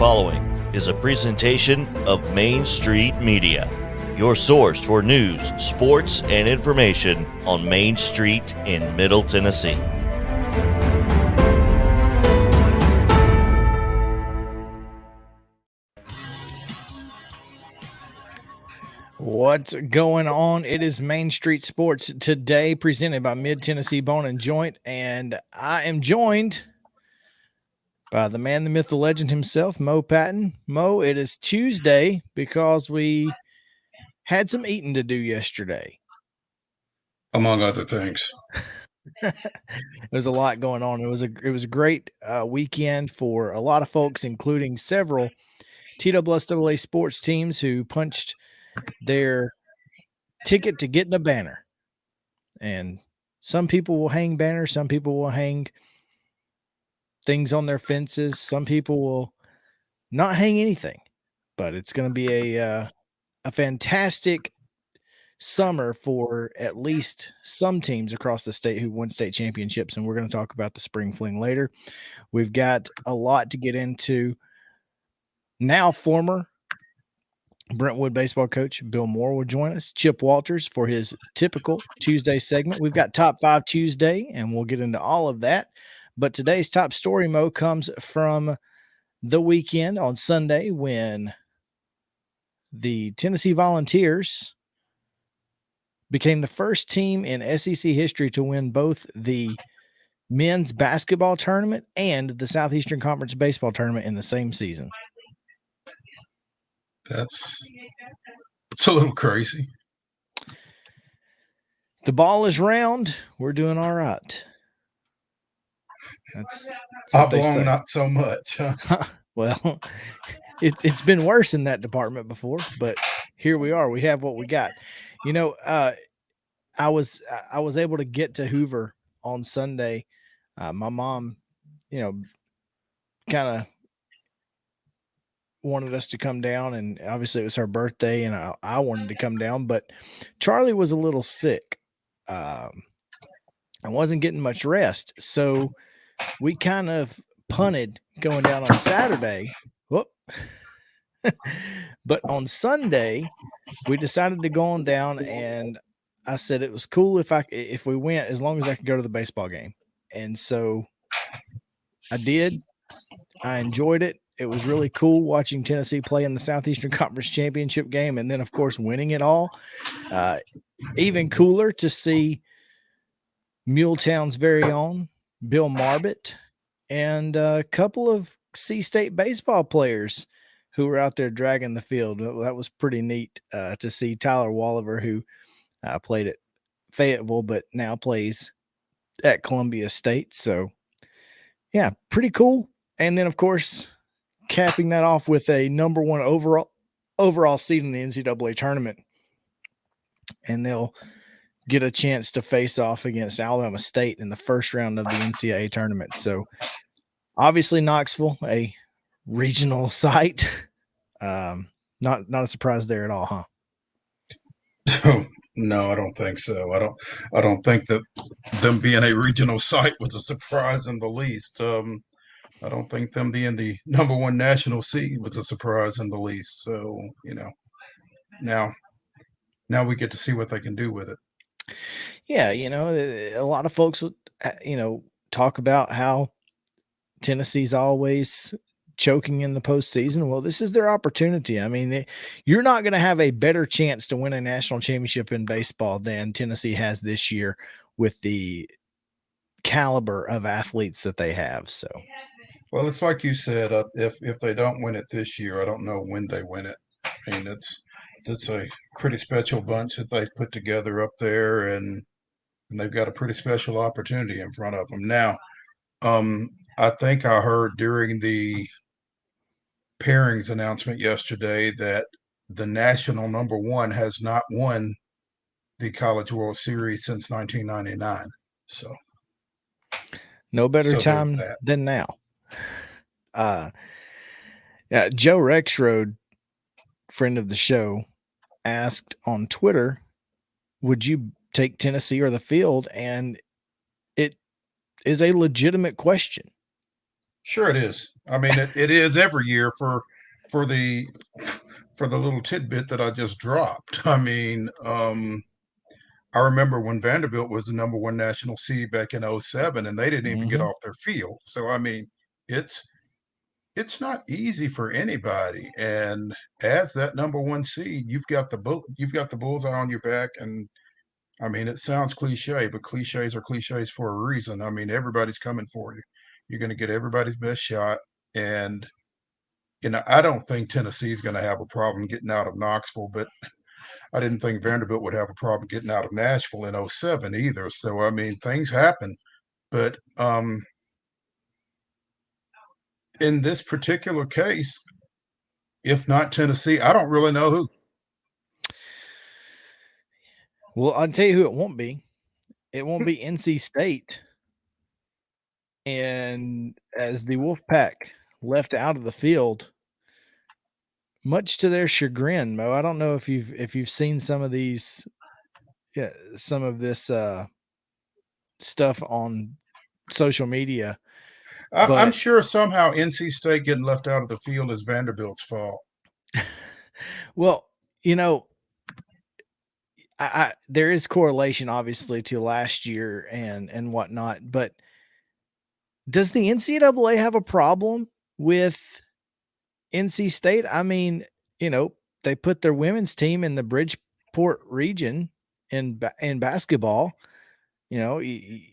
following is a presentation of Main Street Media, your source for news, sports, and information on Main Street in Middle Tennessee. What's going on? It is Main Street Sports today, presented by Mid-Tennessee Bone and Joint, and I am joined by the man, the myth, the legend himself, Mo Patton. Mo, it is Tuesday because we had some eating to do yesterday. Among other things. There's a lot going on. It was a great weekend for a lot of folks, including several TWSAA sports teams who punched their ticket to getting a banner. And some people will hang banners, some people will hang things on their fences, some people will not hang anything. But it's going to be a fantastic summer for at least some teams across the state who won state championships, and we're going to talk about the spring fling later. We've got a lot to get into. Now former Brentwood baseball coach Bill Moore will join us. Chip Walters for his typical Tuesday segment. We've got Top 5 Tuesday, and we'll get into all of that. But today's top story, Mo, comes from the weekend on Sunday when the Tennessee Volunteers became the first team in SEC history to win both the men's basketball tournament and the Southeastern Conference baseball tournament in the same season. It's a little crazy. The ball is round. We're doing all right. That's Oblong, not so much. Huh? Well, it's been worse in that department before, but here we are. We have what we got. You know, I was able to get to Hoover on Sunday. My mom, kind of wanted us to come down, and obviously it was her birthday, and I wanted to come down, but Charlie was a little sick. I wasn't getting much rest, so we kind of punted going down on Saturday. Whoop. But on Sunday, we decided to go on down, and I said it was cool if we went, as long as I could go to the baseball game. And so I did. I enjoyed it. It was really cool watching Tennessee play in the Southeastern Conference Championship game, and then, of course, winning it all. Even cooler to see Muletown's very own Bill Marbett and a couple of C-State baseball players who were out there dragging the field. That was pretty neat to see. Tyler Walliver, who played at Fayetteville but now plays at Columbia State. So, yeah, pretty cool. And then, of course, capping that off with a number one overall seed in the NCAA tournament. And they'll get a chance to face off against Alabama State in the first round of the NCAA tournament. So, obviously, Knoxville, a regional site. Not a surprise there at all, huh? No, I don't think so. I don't think that them being a regional site was a surprise in the least. I don't think them being the number one national seed was a surprise in the least. So, now we get to see what they can do with it. Yeah, a lot of folks would, talk about how Tennessee's always choking in the postseason. Well, this is their opportunity. I mean, you're not going to have a better chance to win a national championship in baseball than Tennessee has this year with the caliber of athletes that they have. So, well, it's like you said, if they don't win it this year, I don't know when they win it. I mean, it's a pretty special bunch that they've put together up there, and they've got a pretty special opportunity in front of them. Now, I think I heard during the pairings announcement yesterday that the national number one has not won the College World Series since 1999. So, no better time than now. Joe Rexroad, friend of the show, asked on Twitter, would you take Tennessee or the field? And it is a legitimate question. Sure, it is. I mean, it is every year for the for the little tidbit that I just dropped. I mean, I remember when Vanderbilt was the #1 national seed back in '07, and they didn't even get Mhm. off their field. So I mean, it's it's not easy for anybody. And as that #1 seed, you've got the bullseye on your back. And I mean, it sounds cliche, but cliches are cliches for a reason. I mean, everybody's coming for you. You're going to get everybody's best shot. And I don't think Tennessee's going to have a problem getting out of Knoxville, but I didn't think Vanderbilt would have a problem getting out of Nashville in '07 either. So I mean, things happen. But in this particular case, if not Tennessee, I don't really know who. Well, I'll tell you who it won't be. It won't be NC State. And as the Wolfpack left out of the field, much to their chagrin, Mo, I don't know if you've seen some of these, yeah, some of this stuff on social media, I'm but sure somehow NC State getting left out of the field is Vanderbilt's fault. well, you know, I there is correlation obviously to last year and whatnot, but does the NCAA have a problem with NC State? I mean, they put their women's team in the Bridgeport region in basketball. You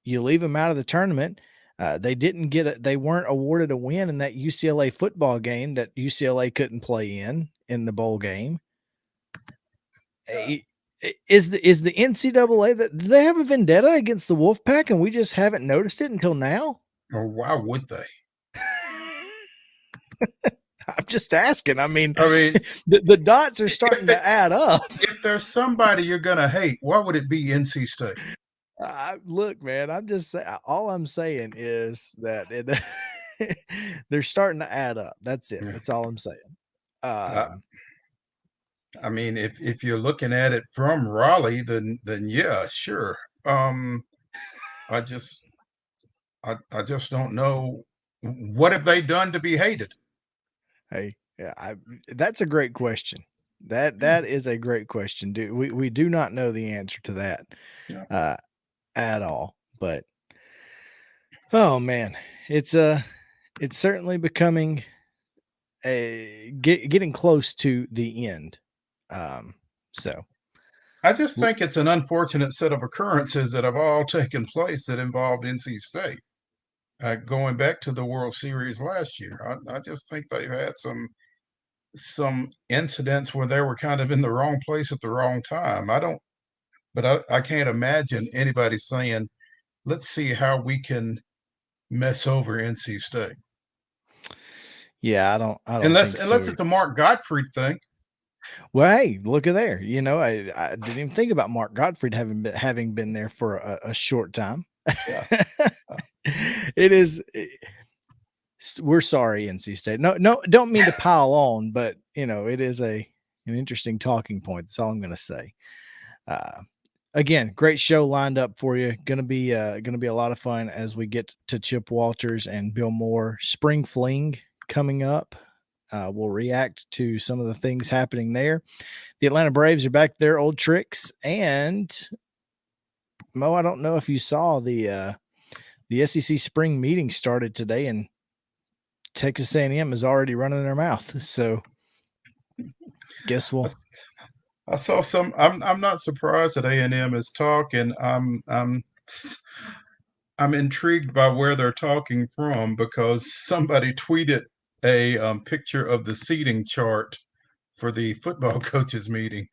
leave them out of the tournament. They weren't awarded a win in that UCLA football game that UCLA couldn't play in the bowl game. Is the NCAA that do they have a vendetta against the Wolfpack and we just haven't noticed it until now? Or why would they? I'm just asking. I mean, I the dots are starting to add up. If there's somebody you're gonna hate, why would it be NC State? Look, man, I'm just saying. All I'm saying is that they're starting to add up. That's it. Yeah. That's all I'm saying. I mean, if you're looking at it from Raleigh, then yeah, sure. I just don't know, what have they done to be hated? Hey, yeah, that's a great question. That is a great question. We do not know the answer to that at all. But oh man, it's certainly becoming getting close to the end. So I just think it's an unfortunate set of occurrences that have all taken place that involved NC State. Going back to the World Series last year, I just think they've had some incidents where they were kind of in the wrong place at the wrong time. I can't imagine anybody saying, let's see how we can mess over NC State. yeah, I don't Unless think so. it's a Mark Gottfried thing. Well, hey, look at there. I didn't even think about Mark Gottfried having been there for a short time. Yeah. It is. We're sorry, NC State. No, don't mean to pile on, but it is an interesting talking point. That's all I'm going to say. Again, great show lined up for you. Going to be a lot of fun as we get to Chip Walters and Bill Moore. Spring Fling coming up. We'll react to some of the things happening there. The Atlanta Braves are back to their old tricks. And Mo, I don't know if you saw the SEC spring meeting started today, and Texas A&M is already running their mouth. So guess I saw some. I'm not surprised that A&M is talking. I'm intrigued by where they're talking from, because somebody tweeted a picture of the seating chart for the football coaches meeting,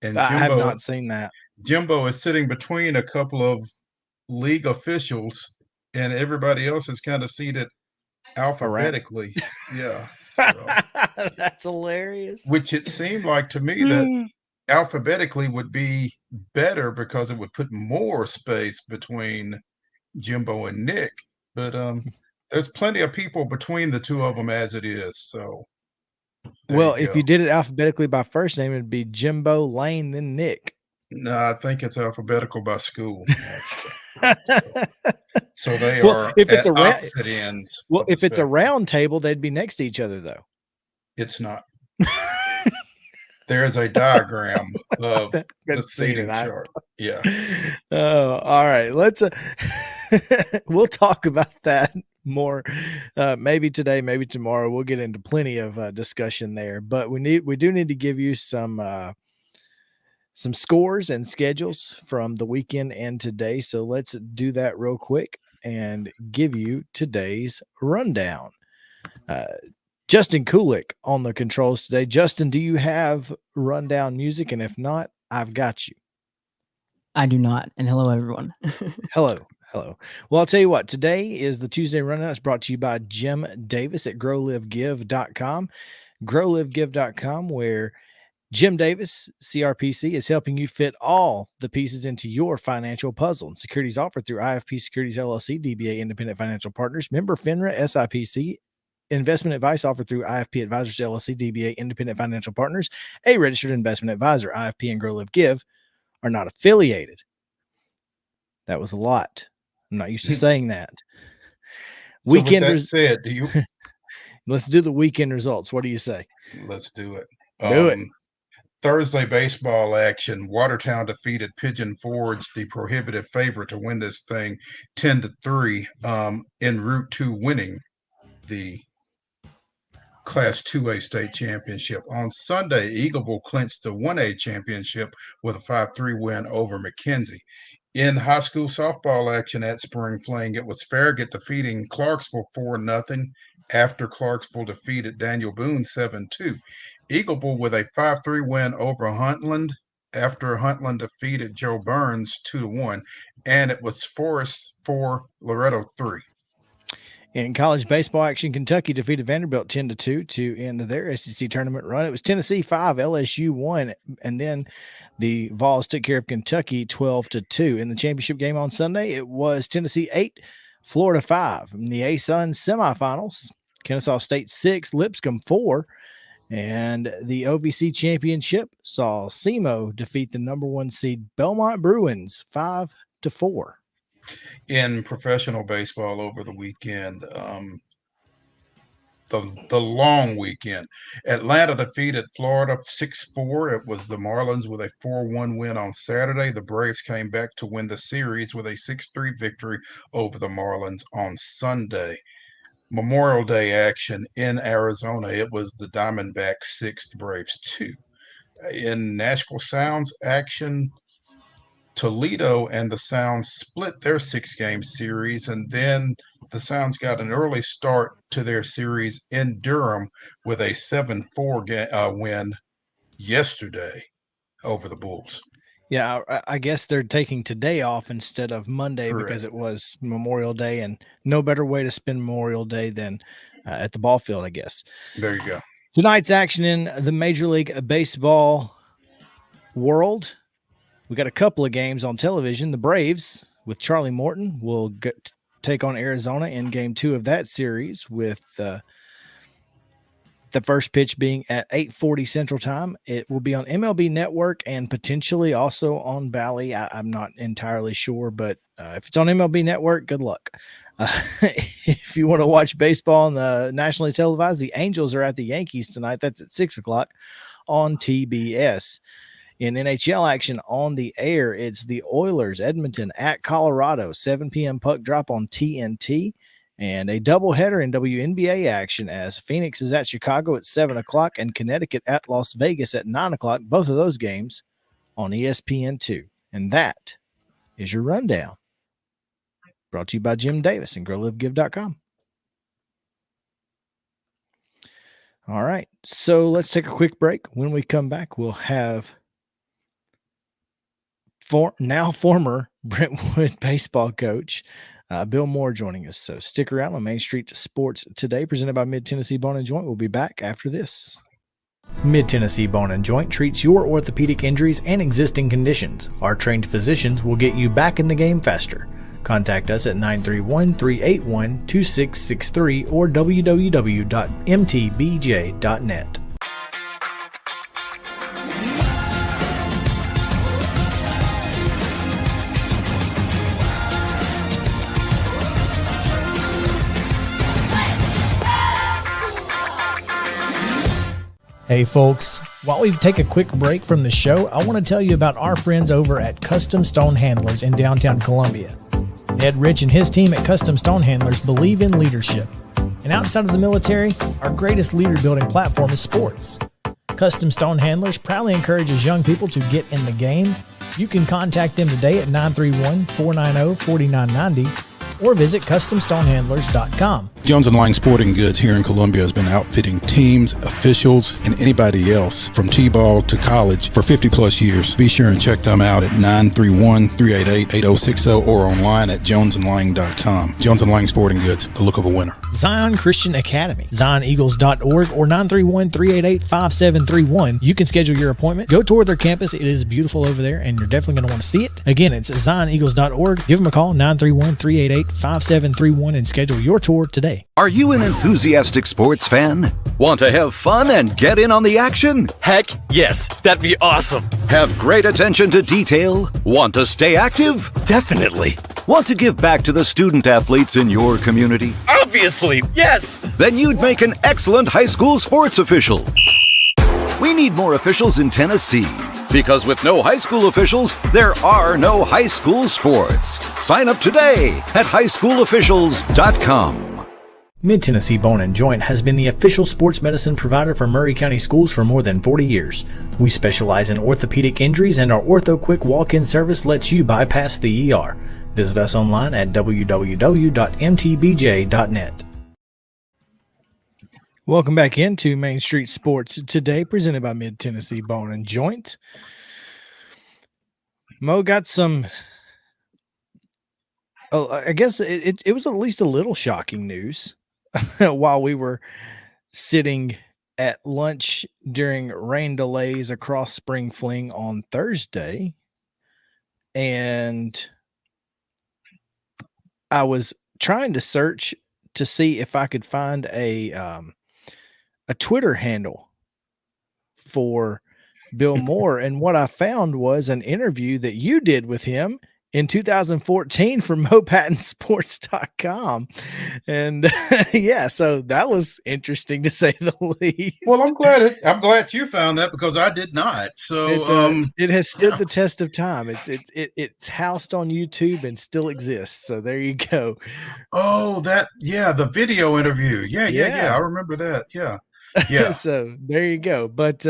and I have not seen that. Jimbo is sitting between a couple of league officials, and everybody else is kind of seated alphabetically. Yeah, so, that's hilarious. Which it seemed like to me that alphabetically would be better because it would put more space between Jimbo and Nick. But there's plenty of people between the two of them as it is. So, well, if you did it alphabetically by first name, it'd be Jimbo, Lane, then Nick. No, I think it's alphabetical by school. So they Well, are if it's at a round, opposite ends. well, of the if it's a spectrum. round table, they'd be next to each other, though. It's not. There is a diagram of the Couldn't see seating it. chart. Yeah. Oh, all right. Let's we'll talk about that more maybe today, maybe tomorrow. We'll get into plenty of discussion there, but we do need to give you some scores and schedules from the weekend and today. So let's do that real quick and give you today's rundown. Justin Kulik on the controls today. Justin, do you have rundown music? And if not, I've got you. I do not. And hello, everyone. Hello. Well, I'll tell you what, today is the Tuesday Rundown. It's brought to you by Jim Davis at growlivegive.com. Growlivegive.com, where Jim Davis, CRPC, is helping you fit all the pieces into your financial puzzle. And securities offered through IFP Securities LLC, DBA Independent Financial Partners, member FINRA, SIPC. Investment advice offered through IFP Advisors LLC, DBA Independent Financial Partners, a registered investment advisor. IFP and Grow Live Give are not affiliated. That was a lot. I'm not used to saying that. So with that said, Let's do the weekend results. What do you say? Let's do it. Do it. Thursday baseball action. Watertown defeated Pigeon Forge, the prohibitive favorite to win this thing 10-3, en route to winning the Class 2A state championship. On Sunday, Eagleville clinched the 1A championship with a 5-3 win over McKenzie. In high school softball action at Spring Fling, it was Farragut defeating Clarksville 4-0 after Clarksville defeated Daniel Boone 7-2. Eagleville with a 5-3 win over Huntland after Huntland defeated Joe Burns 2-1, and it was Forest 4, Loretto 3. In college baseball action, Kentucky defeated Vanderbilt 10-2 to end their SEC tournament run. It was Tennessee 5, LSU 1, and then the Vols took care of Kentucky 12-2. In the championship game on Sunday, it was Tennessee 8, Florida 5. In the A-Sun semifinals, Kennesaw State 6, Lipscomb 4, and the OVC championship saw SEMO defeat the number 1 seed Belmont Bruins 5-4. In professional baseball over the weekend, the long weekend, Atlanta defeated Florida 6-4. It was the Marlins with a 4-1 win on Saturday. The Braves came back to win the series with a 6-3 victory over the Marlins on Sunday. Memorial Day action in Arizona, it was the Diamondbacks 6, the Braves 2. In Nashville Sounds action, Toledo and the Sounds split their 6-game series, and then the Sounds got an early start to their series in Durham with a 7-4 win yesterday over the Bulls. Yeah, I guess they're taking today off instead of Monday. Correct. Because it was Memorial Day, and no better way to spend Memorial Day than at the ball field, I guess. There you go. Tonight's action in the Major League Baseball world. We got a couple of games on television. The Braves with Charlie Morton will take on Arizona in game 2 of that series, with the first pitch being at 8:40 Central Time. It will be on MLB Network and potentially also on Bally. I'm not entirely sure, but if it's on MLB Network, good luck. If you want to watch baseball on the nationally televised, the Angels are at the Yankees tonight. That's at 6 o'clock on TBS. In NHL action on the air, it's the Oilers, Edmonton at Colorado, 7 p.m. puck drop on TNT, and a doubleheader in WNBA action as Phoenix is at Chicago at 7 o'clock and Connecticut at Las Vegas at 9 o'clock. Both of those games on ESPN2. And that is your rundown. Brought to you by Jim Davis and GrowLiveGive.com. All right, so let's take a quick break. When we come back, we'll have former Brentwood baseball coach Bill Moore joining us. So stick around on Main Street Sports Today, presented by Mid-Tennessee Bone & Joint. We'll be back after this. Mid-Tennessee Bone & Joint treats your orthopedic injuries and existing conditions. Our trained physicians will get you back in the game faster. Contact us at 931-381-2663 or www.mtbj.net. Hey folks, while we take a quick break from the show, I want to tell you about our friends over at Custom Stone Handlers in downtown Columbia. Ed Rich and his team at Custom Stone Handlers believe in leadership. And outside of the military, our greatest leader building platform is sports. Custom Stone Handlers proudly encourages young people to get in the game. You can contact them today at 931-490-4990 or visit CustomStonehandlers.com. Jones & Lang Sporting Goods here in Columbia has been outfitting teams, officials, and anybody else from T-ball to college for 50-plus years. Be sure and check them out at 931-388-8060 or online at jonesandlang.com. Jones & Lang Sporting Goods, the look of a winner. Zion Christian Academy, ZionEagles.org or 931-388-5731. You can schedule your appointment. Go tour their campus. It is beautiful over there, and you're definitely going to want to see it. Again, it's ZionEagles.org. Give them a call, 931-388-5731, and schedule your tour today. Are you an enthusiastic sports fan? Want to have fun and get in on the action? Heck yes, that'd be awesome. Have great attention to detail? Want to stay active? Definitely. Want to give back to the student athletes in your community? Obviously, yes. Then you'd make an excellent high school sports official. We need more officials in Tennessee, because with no high school officials, there are no high school sports. Sign up today at highschoolofficials.com. Mid-Tennessee Bone & Joint has been the official sports medicine provider for Maury County Schools for more than 40 years. We specialize in orthopedic injuries, and our Ortho Quick walk-in service lets you bypass the ER. Visit us online at www.mtbj.net. Welcome back into Main Street Sports today, presented by Mid-Tennessee Bone & Joint. Mo got some... I guess it was at least a little shocking news while we were sitting at lunch during rain delays across Spring Fling on Thursday. And I was trying to search to see if I could find a Twitter handle for Bill Moore. And what I found was an interview that you did with him in 2014 for MoPattonSports.com. And yeah, so that was interesting to say the least. Well, I'm glad you found that, because I did not. So it has stood the test of time. It's housed on YouTube and still exists. So there you go. Oh, the video interview. Yeah. I remember that. Yeah. So there you go. But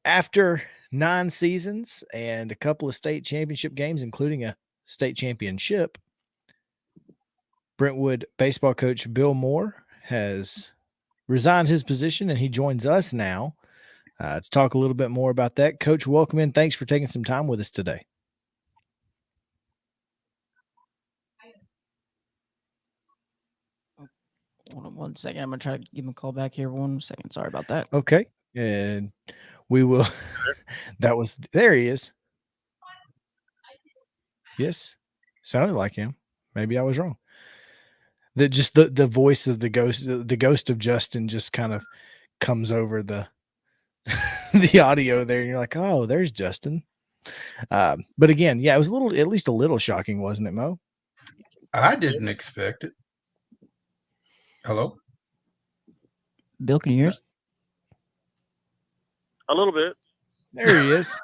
after 9 seasons and a couple of state championship games, including a state championship, Brentwood baseball coach Bill Moore has resigned his position, and he joins us now to talk a little bit more about that. Coach, welcome in. Thanks for taking some time with us today. Hold on 1 second. I'm going to try to give him a call back here. 1 second. Sorry about that. Okay. And we will. There he is. Yes. Sounded like him. Maybe I was wrong. The voice of the ghost of Justin just kind of comes over the audio there. And you're like, oh, there's Justin. But again, yeah, it was at least a little shocking, wasn't it, Mo? I didn't expect it. Hello? Bill, can you hear us? A little bit. There he is.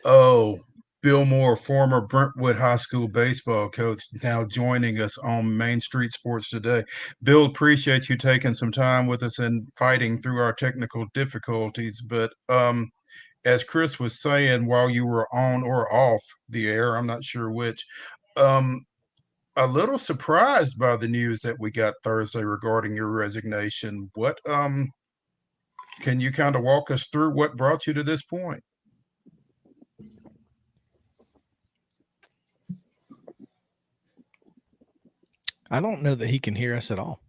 Oh, Bill Moore, former Brentwood High School baseball coach, now joining us on Main Street Sports today. Bill, appreciate you taking some time with us and fighting through our technical difficulties. But as Chris was saying, while you were on or off the air, I'm not sure which, a little surprised by the news that we got Thursday regarding your resignation. What can you kind of walk us through what brought you to this point? I don't know that he can hear us at all.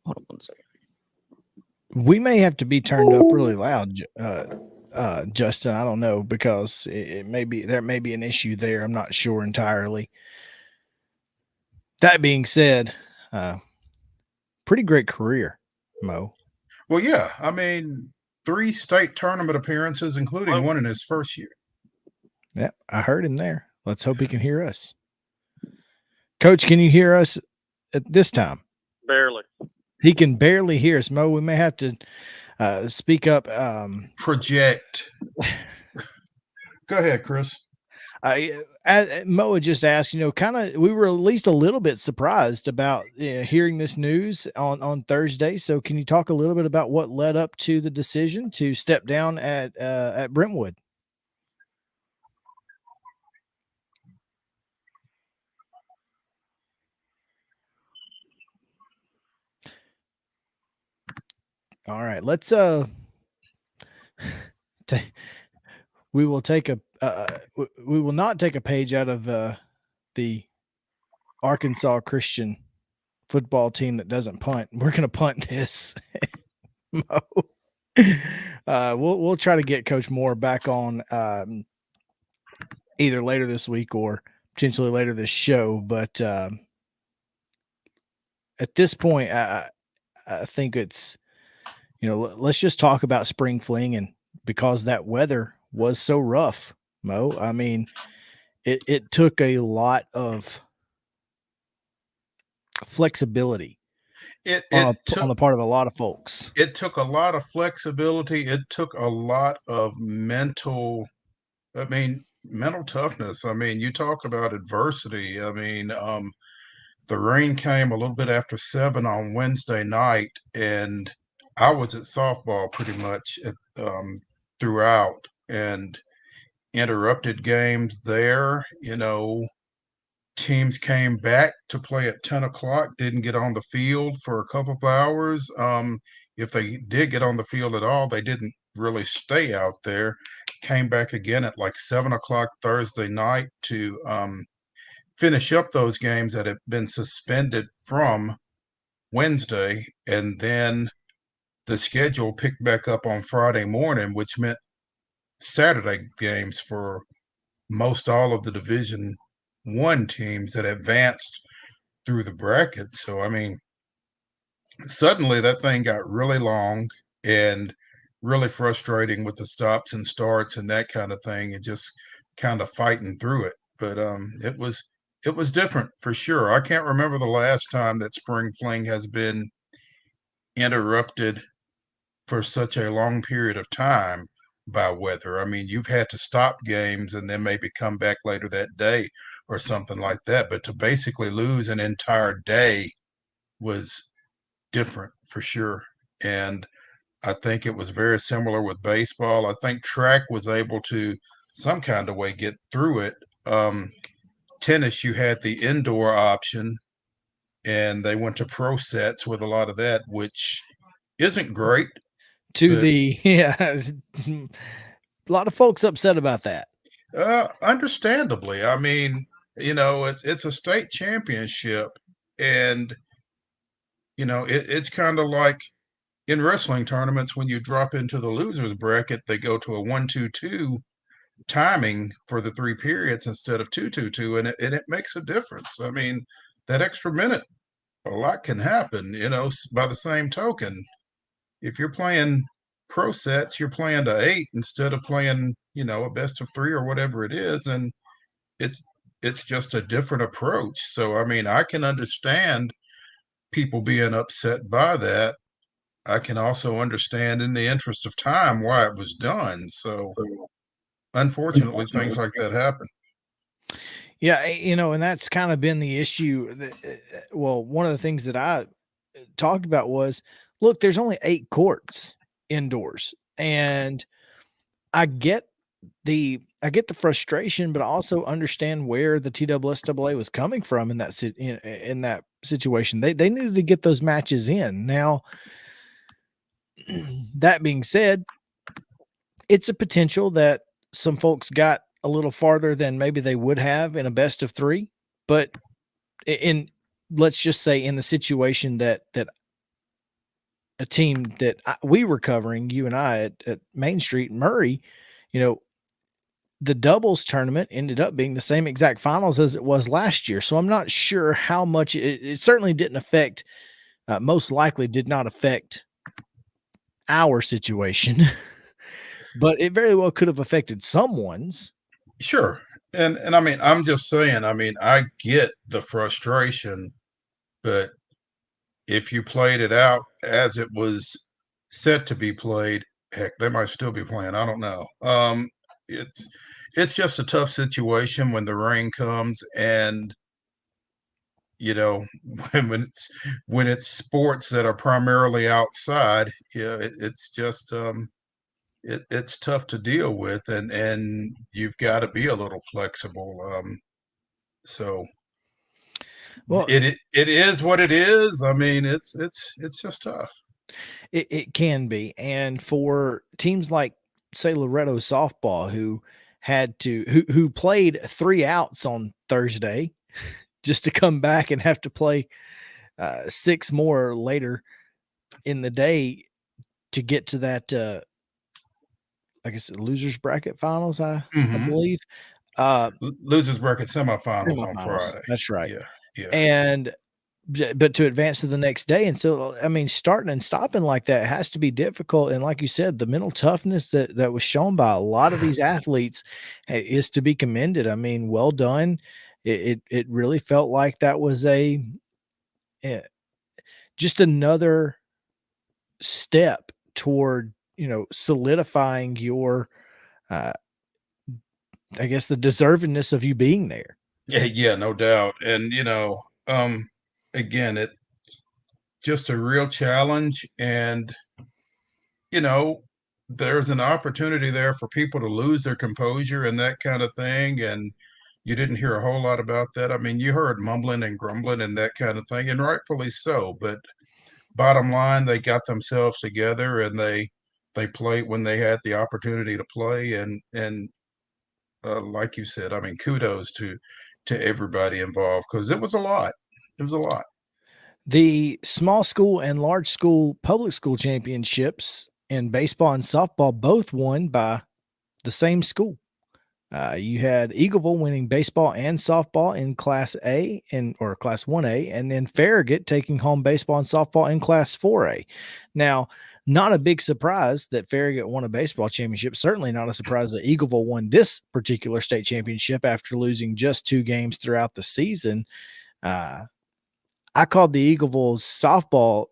Hold on 1 second. We may have to be turned up really loud, Justin. I don't know, because there may be an issue there. I'm not sure entirely. That being said, pretty great career, Mo. Well, yeah. I mean, 3 state tournament appearances, including one in his first year. Yeah, I heard him there. Let's hope he can hear us. Coach, can you hear us at this time. Barely. He can barely hear us, Mo. We may have to speak up. Project. Go ahead, Chris. Mo had just asked, kind of, we were at least a little bit surprised about hearing this news on Thursday. So can you talk a little bit about what led up to the decision to step down at Brentwood? All right, let's we will not take a page out of the Arkansas Christian football team that doesn't punt. We're going to punt this. We'll try to get Coach Moore back on either later this week or potentially later this show. But at this point, I think it's, let's just talk about spring fling, and because that weather was so rough, Mo. I mean, it took a lot of flexibility on the part of a lot of folks. It took a lot of flexibility. It took a lot of mental toughness. I mean, you talk about adversity. I mean, the rain came a little bit after 7 on Wednesday night, and I was at softball pretty much throughout and interrupted games there. Teams came back to play at 10 o'clock, didn't get on the field for a couple of hours. If they did get on the field at all, they didn't really stay out there. Came back again at like 7 o'clock Thursday night to finish up those games that had been suspended from Wednesday. And then the schedule picked back up on Friday morning, which meant Saturday games for most all of the Division I teams that advanced through the bracket. So, I mean, suddenly that thing got really long and really frustrating with the stops and starts and that kind of thing, and just kind of fighting through it. But it was different for sure. I can't remember the last time that spring fling has been interrupted for such a long period of time by weather. I mean, you've had to stop games and then maybe come back later that day or something like that. But to basically lose an entire day was different for sure. And I think it was very similar with baseball. I think track was able to some kind of way get through it. Tennis, you had the indoor option, and they went to pro sets with a lot of that, which isn't great. A lot of folks upset about that. Understandably. I mean, it's a state championship, and it's kind of like in wrestling tournaments when you drop into the losers bracket, they go to a 1-2-2 timing for the 3 periods instead of 2-2-2, and it makes a difference. I mean, that extra minute, a lot can happen. By the same token, if you're playing pro sets, you're playing to 8 instead of playing, a best of 3 or whatever it is. And it's just a different approach. So, I mean, I can understand people being upset by that. I can also understand, in the interest of time, why it was done. So, unfortunately, things like that happen. Yeah, and that's kind of been the issue. Well, one of the things that I talked about was, look, there's only 8 courts indoors, and I get the frustration, but I also understand where the TWSAA was coming from in that situation. They needed to get those matches in. Now, that being said, it's a potential that some folks got a little farther than maybe they would have in a best of 3, but let's just say in the situation that a team that we were covering, you and I at Main Street, Murray, the doubles tournament ended up being the same exact finals as it was last year. So I'm not sure how much it certainly didn't affect, most likely did not affect our situation, but it very well could have affected someone's. Sure. And I mean, I'm just saying, I mean, I get the frustration but if you played it out as it was set to be played, heck, they might still be playing. I don't know. It's just a tough situation when the rain comes, and you know, when it's sports that are primarily outside, it's just it's tough to deal with, and you've got to be a little flexible. So Well, it is what it is. I mean, it's just tough. it can be. And for teams like, say, Loretto softball, who who played 3 outs on Thursday just to come back and have to play 6 more later in the day to get to that I guess losers bracket finals, I believe. Losers bracket semifinals on Semifinals, Friday. that's right. Yeah. And but to advance to the next day. And so, I mean, starting and stopping like that has to be difficult. And like you said, the mental toughness that was shown by a lot of these athletes is to be commended. I mean, well done. It really felt like that was just another step toward, solidifying your, I guess, the deservedness of you being there. Yeah, no doubt. And again, it's just a real challenge, and there's an opportunity there for people to lose their composure and that kind of thing. And you didn't hear a whole lot about that. I mean, you heard mumbling and grumbling and that kind of thing, and rightfully so. But bottom line, they got themselves together, and they played when they had the opportunity to play. And like you said, I mean, kudos to everybody involved, because it was a lot. It was a lot. The small school and large school public school championships in baseball and softball both won by the same school. You had Eagleville winning baseball and softball in Class A or Class 1A, and then Farragut taking home baseball and softball in Class 4A. Now, not a big surprise that Farragut won a baseball championship. Certainly not a surprise that Eagleville won this particular state championship after losing just 2 games throughout the season. I called the Eagleville softball.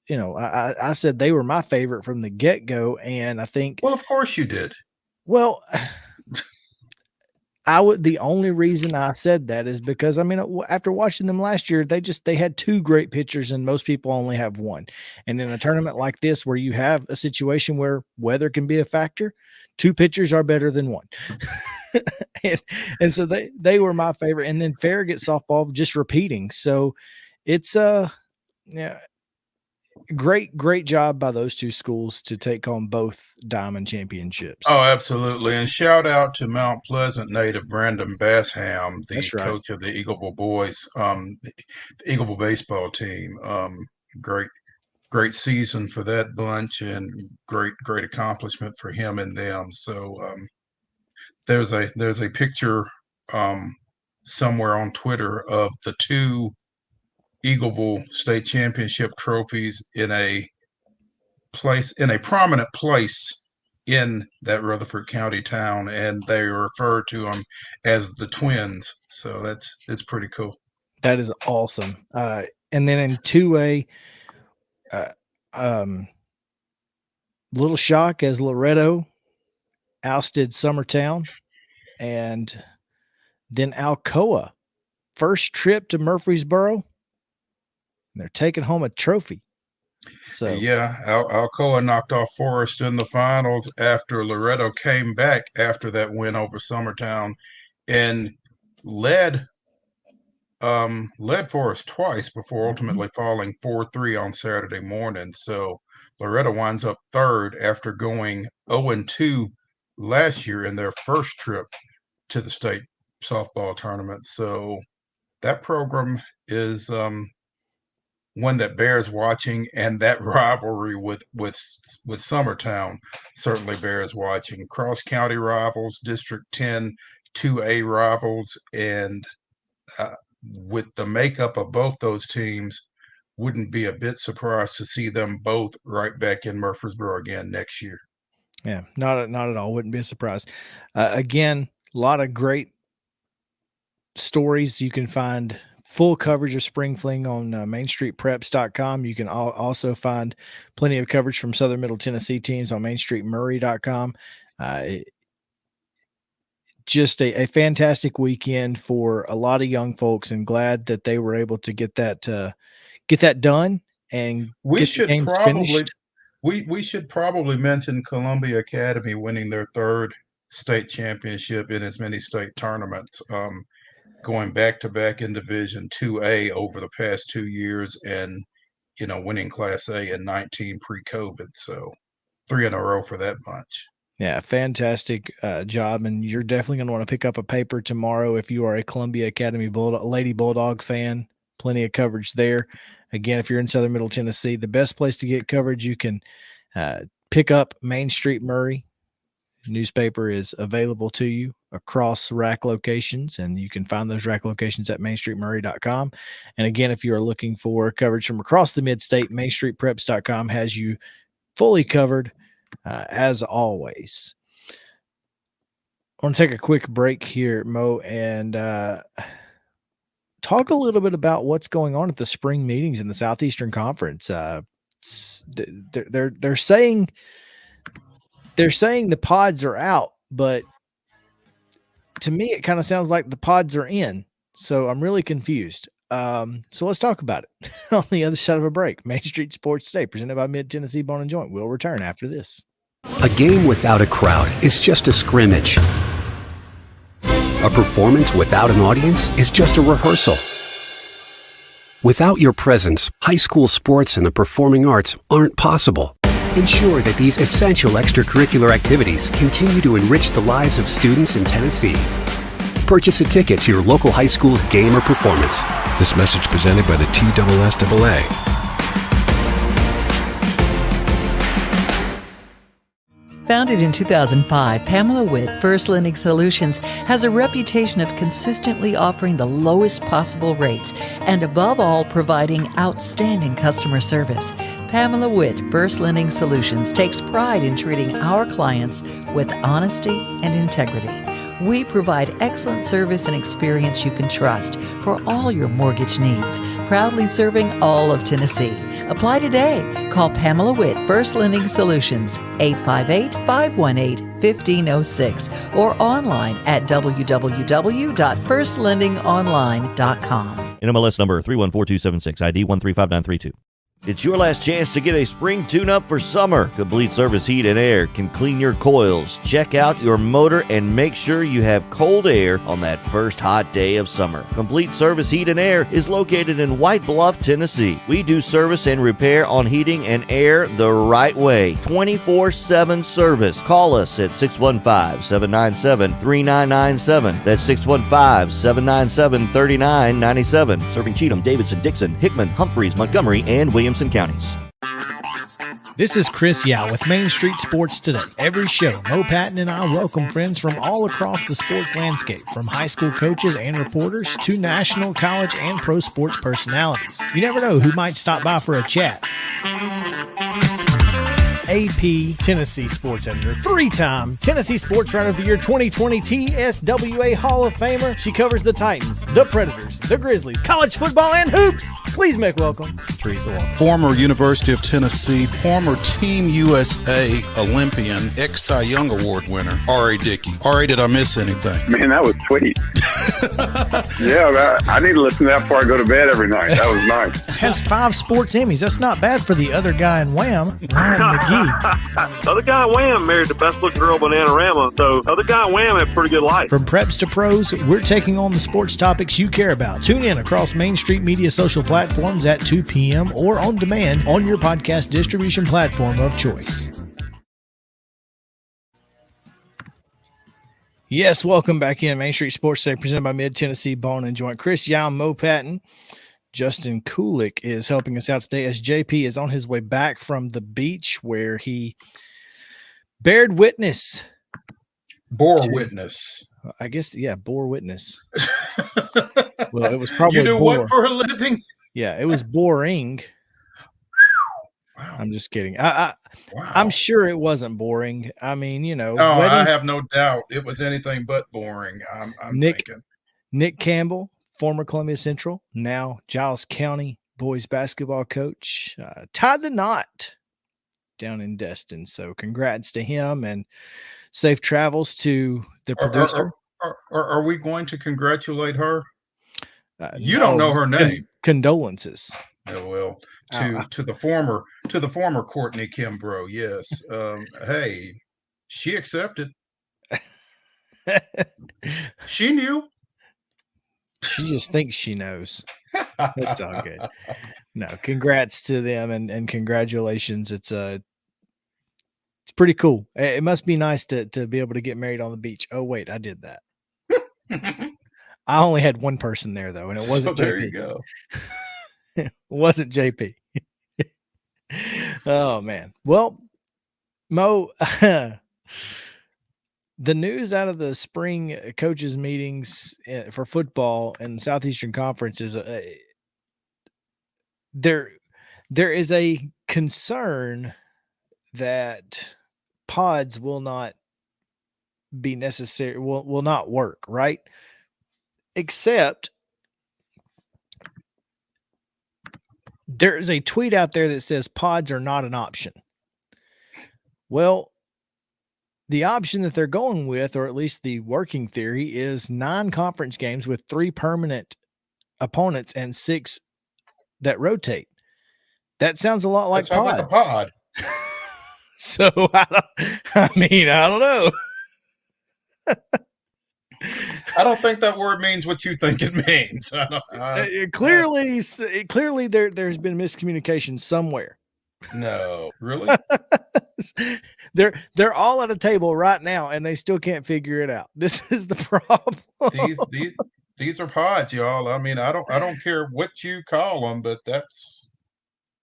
I said they were my favorite from the get-go, and I think. Well, of course you did. Well, the only reason I said that is because, I mean, after watching them last year, they had 2 great pitchers, and most people only have 1. And in a tournament like this, where you have a situation where weather can be a factor, 2 pitchers are better than 1. and so they were my favorite. And then Farragut softball just repeating. So it's great job by those 2 schools to take home both Diamond championships. Oh, absolutely. And shout out to Mount Pleasant native Brandon Bassham, the coach of the Eagleville boys, the Eagleville baseball team. Great season for that bunch, and great accomplishment for him and them. So there's a picture somewhere on Twitter of the 2 Eagleville state championship trophies in a prominent place in that Rutherford County town, and they refer to them as the twins. So it's pretty cool. That is awesome. And then in 2A, little shock as Loretto ousted Summertown, and then Alcoa, first trip to Murfreesboro, and they're taking home a trophy. So yeah, Alcoa knocked off Forest in the finals after Loretto came back after that win over Summertown, and led Forest twice before ultimately falling 4-3 on Saturday morning. So Loretto winds up 3rd after going 0-2 last year in their first trip to the state softball tournament. So that program is one that bears watching, and that rivalry with Summertown certainly bears watching. Cross county rivals, District 10 2A rivals, and with the makeup of both those teams, wouldn't be a bit surprised to see them both right back in Murfreesboro again next year. Yeah, not at all. Wouldn't be a surprise. Again, a lot of great stories you can find full coverage of Spring Fling on MainStreetPreps.com. You can also find plenty of coverage from Southern Middle Tennessee teams on MainStreetMurray.com. Just a fantastic weekend for a lot of young folks, and glad that they were able to get that done and We should probably finished. we should probably mention Columbia Academy winning their third state championship in as many state tournaments, going back to back in Division 2A over the past 2 years, and winning Class A in 19 pre-COVID. So 3 in a row for that bunch. Yeah, fantastic job, and you're definitely going to want to pick up a paper tomorrow if you are a Columbia Academy Lady Bulldog fan. Plenty of coverage there. Again, if you're in Southern Middle Tennessee, the best place to get coverage, you can pick up Main Street Murray. The newspaper is available to you across rack locations, and you can find those rack locations at mainstreetmurray.com. And again, if you are looking for coverage from across the mid-state, mainstreetpreps.com has you fully covered. As always. I want to take a quick break here, Mo, and talk a little bit about what's going on at the spring meetings in the Southeastern Conference. They're saying the pods are out, but to me it kind of sounds like the pods are in. So I'm really confused. So let's talk about it on the other side of a break. Main Street Sports Today, presented by Mid-Tennessee Bone & Joint. We'll return after this. A game without a crowd is just a scrimmage. A performance without an audience is just a rehearsal. Without your presence, high school sports and the performing arts aren't possible. Ensure that these essential extracurricular activities continue to enrich the lives of students in Tennessee. Purchase a ticket to your local high school's game or performance. This message presented by the TSSAA. Founded in 2005, Pamela Witt, First Lending Solutions, has a reputation of consistently offering the lowest possible rates and, above all, providing outstanding customer service. Pamela Witt, First Lending Solutions, takes pride in treating our clients with honesty and integrity. We provide excellent service and experience you can trust for all your mortgage needs, proudly serving all of Tennessee. Apply today. Call Pamela Witt, First Lending Solutions, 858-518-1506, or online at www.firstlendingonline.com. NMLS number 314276, ID 135932. It's your last chance to get a spring tune-up for summer. Complete Service Heat and Air can clean your coils, check out your motor, and make sure you have cold air on that first hot day of summer. Complete Service Heat and Air is located in White Bluff, Tennessee. We do service and repair on heating and air the right way. 24/7 service. Call us at 615-797-3997. That's 615-797-3997. Serving Cheatham, Davidson, Dixon, Hickman, Humphreys, Montgomery, and Williamson counties. This is Chris Yao with Main Street Sports Today. Every show, Mo Patton and I welcome friends from all across the sports landscape, from high school coaches and reporters to national, college, and pro sports personalities. You never know who might stop by for a chat. AP Tennessee Sports Editor, three-time Tennessee Sports Writer of the Year 2020 TSWA Hall of Famer. She covers the Titans, the Predators, the Grizzlies, college football, and hoops. Please make welcome Teresa Walker. Former University of Tennessee, former Team USA Olympian, ex-Cy Young Award winner, R.A. Dickey. R.A., did I miss anything? Man, that was sweet. Yeah, I need to listen to that before I go to bed every night. That was nice. Has 5 sports Emmys. That's not bad for the other guy in Wham, Ryan McGee. The other guy in Wham married the best looking girl, Bananarama. So the other guy in Wham had a pretty good life. From preps to pros, we're taking on the sports topics you care about. Tune in across Main Street Media social platforms at 2 p.m. or on demand on your podcast distribution platform of choice. Yes, welcome back in. Main Street Sports Today, presented by Mid-Tennessee Bone & Joint. Chris Yao, Mo Patton, Justin Kulik is helping us out today as JP is on his way back from the beach where he bared witness. Bore witness. I guess, yeah, bore witness. Well, it was probably You do bore. what for a living? Yeah, it was boring. Wow. I'm just kidding. Wow. I'm sure it wasn't boring. I mean, you know. I have no doubt it was anything but boring. I'm thinking. Nick Campbell, former Columbia Central, now Giles County boys basketball coach, tied the knot down in Destin. So congrats to him and safe travels to the producer. Are we going to congratulate her? You No, don't know her name. Condolences. Oh, well, to the former Courtney Kimbrough. Yes. Hey, she accepted. She knew. She just thinks she knows. It's all good. No, congrats to them and congratulations. It's pretty cool. It must be nice to be able to get married on the beach. Oh wait, I did that. I only had one person there though, and it wasn't. So there JP. you go. It wasn't JP. Oh man. Well, Mo, the news out of the spring coaches meetings for football and Southeastern Conference is there is a concern that pods will not be necessary, will not work, right? Except there is a tweet out there that says pods are not an option. Well, the option that they're going with, or at least the working theory, is 9 conference games with 3 permanent opponents and 6 that rotate. That sounds a lot like That sounds like a pod. So I don't know. I don't think that word means what you think it means. Clearly there's been miscommunication somewhere. No, really? They're all at a table right now and they still can't figure it out. This is the problem. These are pods, y'all. I mean, I don't care what you call them, but that's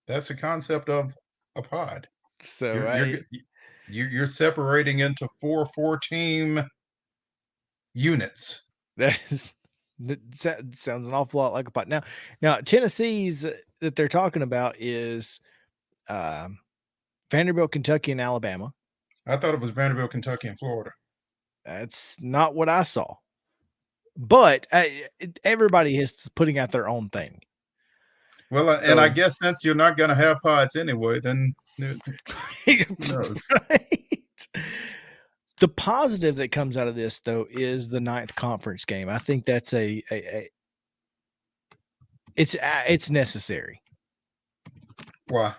the concept of a pod. So you're separating into 4 team units. That sounds an awful lot like a pod. Now Tennessee's that they're talking about is Vanderbilt, Kentucky, and Alabama. I thought it was Vanderbilt, Kentucky, and Florida. That's not what I saw. But everybody is putting out their own thing. Well, and I guess since you're not going to have pods anyway, then who knows? Right? The positive that comes out of this, though, is the 9th conference game. I think that's it's necessary. Why?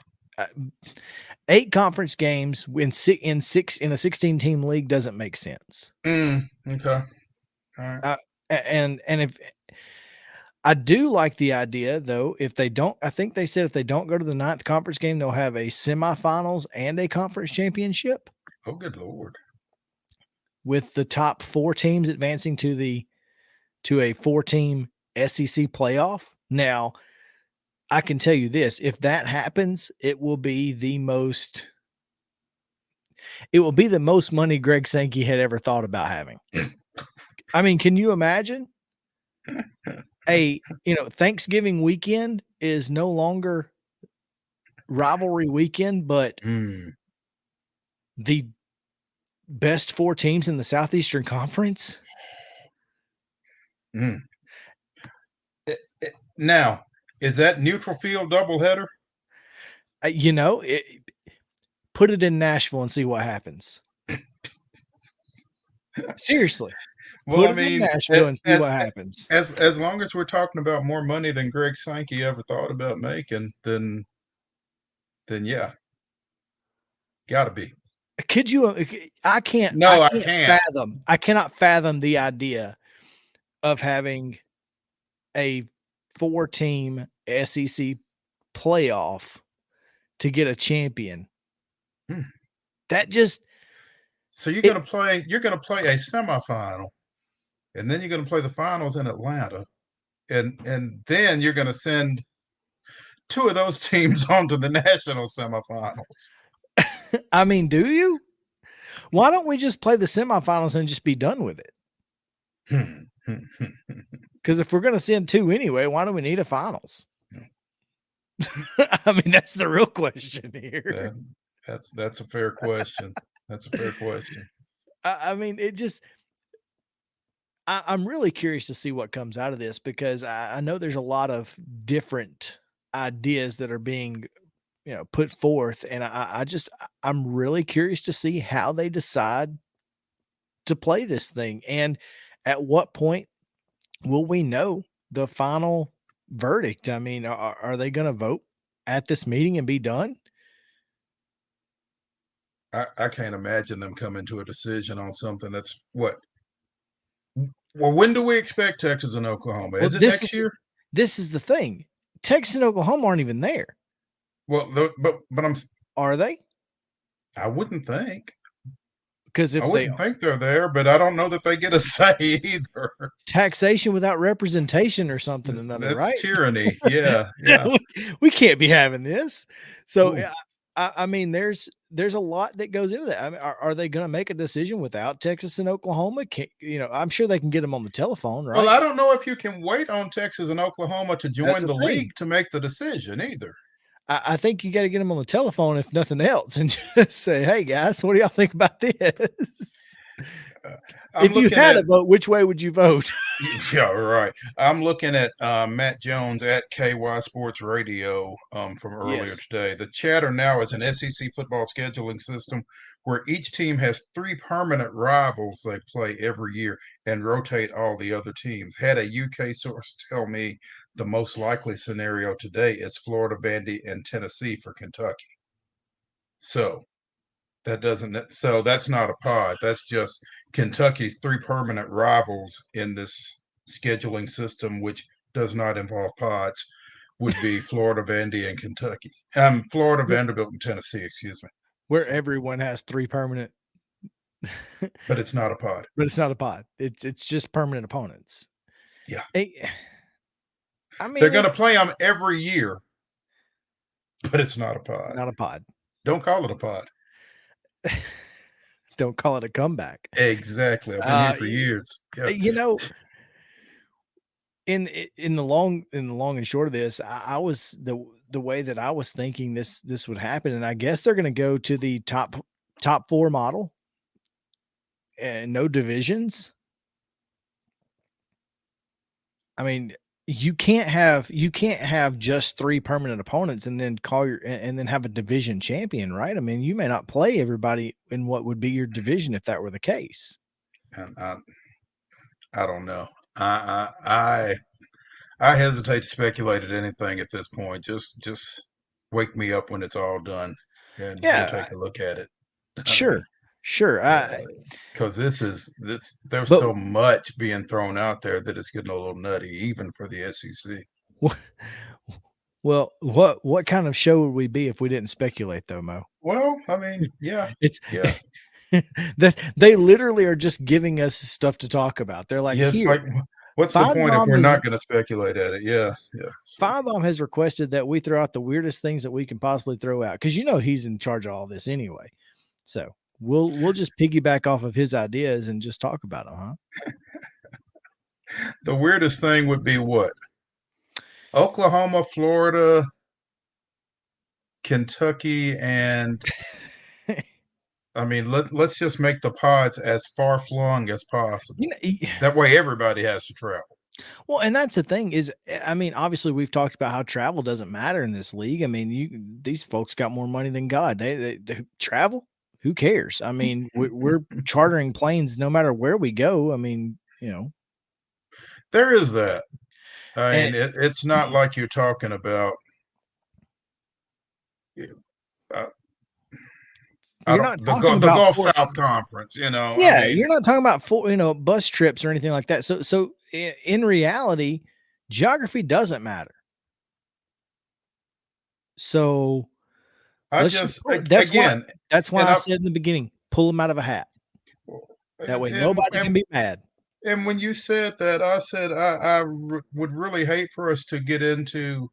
8 conference games in a 16-team league doesn't make sense. Okay. All right. And if I do like the idea, though, if they don't, I think they said if they don't go to the 9th conference game, they'll have a semifinals and a conference championship. Oh, good Lord. With the top 4 teams advancing to a 4-team SEC playoff. Now, I can tell you this, if that happens, it will be the most money Greg Sankey had ever thought about having. I mean, can you imagine? Thanksgiving weekend is no longer rivalry weekend, but the best 4 teams in the Southeastern Conference. Now, is that neutral field doubleheader? Put it in Nashville and see what happens. Seriously. Well, Put it in Nashville and see what happens. As long as we're talking about more money than Greg Sankey ever thought about making, then yeah, gotta be. Could you? I can't. No, I can't fathom. I cannot fathom the idea of having a 4-team SEC playoff to get a champion. That just. So you're gonna play a semifinal, and then you're gonna play the finals in Atlanta, and then you're gonna send 2 of those teams onto the national semifinals. I mean, do you? Why don't we just play the semifinals and just be done with it? Because if we're going to send 2 anyway, why do we need a finals? I mean, that's the real question here. That's a fair question. That's a fair question. I mean, I'm really curious to see what comes out of this, because I know there's a lot of different ideas that are being, put forth, and I'm really curious to see how they decide to play this thing, and at what point will we know the final verdict? I mean, are they going to vote at this meeting and be done? I can't imagine them coming to a decision on something that's what. Well, when do we expect Texas and Oklahoma? Is it next year? This is the thing. Texas and Oklahoma aren't even there. Well, but Are they? I wouldn't think. Because if I wouldn't think they're there, but I don't know that they get a say either. Taxation without representation or something another, That's right? tyranny. Yeah, yeah. we can't be having this. So I mean, there's a lot that goes into that. I mean, are they going to make a decision without Texas and Oklahoma? I'm sure they can get them on the telephone, right? Well, I don't know if you can wait on Texas and Oklahoma to join the league to make the decision either. I think you got to get them on the telephone, if nothing else, and just say, "Hey, guys, what do y'all think about this?" If you had a vote, which way would you vote? Yeah, right. I'm looking at Matt Jones at KY Sports Radio from earlier today. The chatter now is an SEC football scheduling system where each team has 3 permanent rivals they play every year and rotate all the other teams. Had a UK source tell me the most likely scenario today is Florida, Vandy, and Tennessee for Kentucky. So that's not a pod. That's just Kentucky's 3 permanent rivals in this scheduling system, which does not involve pods, would be Florida, Vandy, and Kentucky. Florida, Vanderbilt, and Tennessee, excuse me. Where everyone has 3 permanent. But it's not a pod. But it's not a pod. It's just permanent opponents. Yeah. I mean, they're going to play them every year, but it's not a pod. Not a pod. Don't call it a pod. Don't call it a comeback. Exactly. I've been here for years. Yeah. In the long and short of this, I was the way that I was thinking this would happen, and I guess they're going to go to the top 4 model and no divisions. I mean, you can't have just 3 permanent opponents and then and then have a division champion, right? I mean, you may not play everybody in what would be your division if that were the case. And I don't know. I hesitate to speculate at anything at this point. Just wake me up when it's all done, and we'll take a look at it. Sure. Because there's so much being thrown out there that it's getting a little nutty, even for the SEC. Well, what kind of show would we be if we didn't speculate, though, Mo? Well, I mean, that they literally are just giving us stuff to talk about. They're like, what's the point if we're not going to speculate at it? Yeah. Firebomb has requested that we throw out the weirdest things that we can possibly throw out, because he's in charge of all this anyway. So we'll just piggyback off of his ideas and just talk about them, huh? The weirdest thing would be what? Oklahoma, Florida, Kentucky, and I mean, let's just make the pods as far flung as possible. That way everybody has to travel. Well, and that's the thing is, I mean, obviously we've talked about how travel doesn't matter in this league. I mean, these folks got more money than God. They travel. Who cares? I mean, we're chartering planes no matter where we go. I mean, there is that. I mean, it's not like you're talking about. You're not talking about the Gulf South Conference, Yeah, I mean, you're not talking about bus trips or anything like that. So in reality, geography doesn't matter. So that's why I said in the beginning, pull them out of a hat. That way nobody can be mad. And when you said that, I said I would really hate for us to get into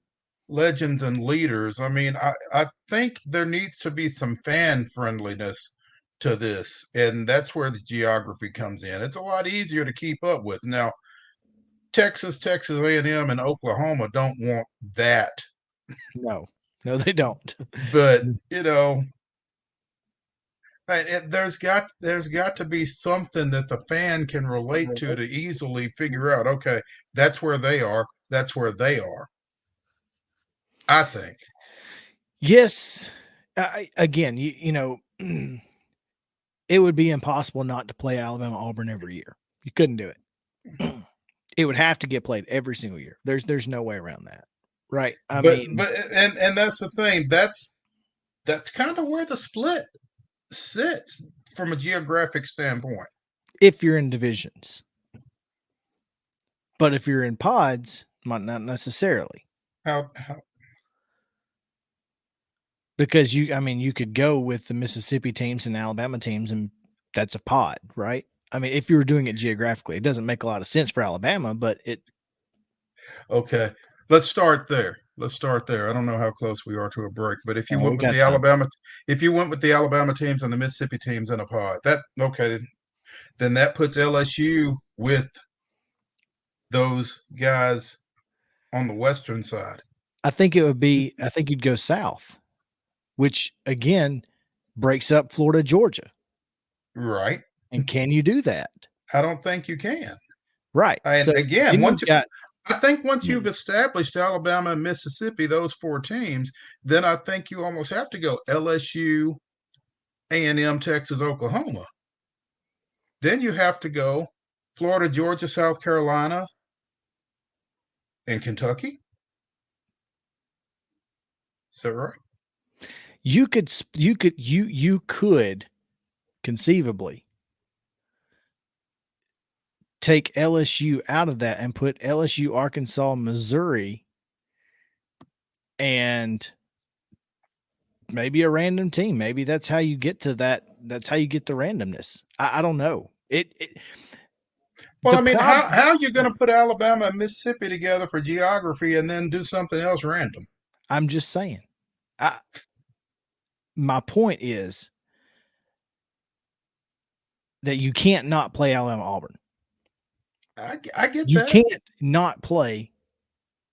legends and leaders. I mean, I think there needs to be some fan friendliness to this, and that's where the geography comes in. It's a lot easier to keep up with. Now, Texas A&M, and Oklahoma don't want that. No, they don't. But There's got to be something that the fan can relate to easily figure out. Okay, that's where they are. That's where they are. I think. Yes. Again, you know, it would be impossible not to play Alabama Auburn every year. You couldn't do it. It would have to get played every single year. There's no way around that, right? I mean, and that's the thing. That's kind of where the split sits from a geographic standpoint. If you're in divisions, but if you're in pods, not necessarily. How? Because you could go with the Mississippi teams and Alabama teams, and that's a pod, right? I mean, if you were doing it geographically, it doesn't make a lot of sense for Alabama, but it. Okay, let's start there. I don't know how close we are to a break, but if you went with the Alabama teams and the Mississippi teams in a pod, then that puts LSU with those guys on the western side. I think you'd go south, which again breaks up Florida, Georgia. Right. And can you do that? I don't think you can. Right. And so again, once you've established Alabama and Mississippi, those four teams, then I think you almost have to go LSU, A&M, Texas, Oklahoma. Then you have to go Florida, Georgia, South Carolina, and Kentucky. Is that right? You could conceivably take LSU out of that and put LSU, Arkansas, Missouri, and maybe a random team. Maybe that's how you get to that. That's how you get the randomness. I don't know. Well, I mean, how are you going to put Alabama and Mississippi together for geography and then do something else random? I'm just saying. My point is that you can't not play Alabama Auburn. I get you that. You can't not play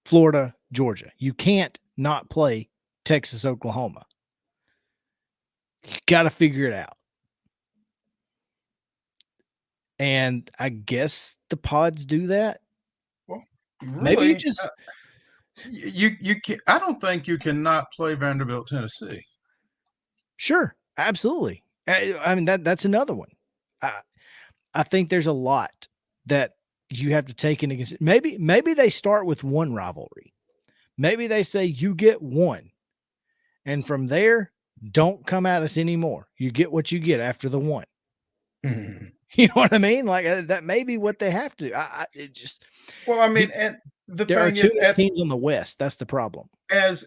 Florida, Georgia. You can't not play Texas, Oklahoma. You got to figure it out. And I guess the pods do that. Well, really, maybe you just you can. I don't think you cannot play Vanderbilt, Tennessee. Sure, absolutely. I mean that's another one. I think there's a lot that you have to take into consideration. Maybe they start with one rivalry. Maybe they say you get one, and from there, don't come at us anymore. You get what you get after the one. Mm-hmm. You know what I mean? Like that may be what they have to. Well, I mean, and the there thing are two is, teams on the West. That's the problem. As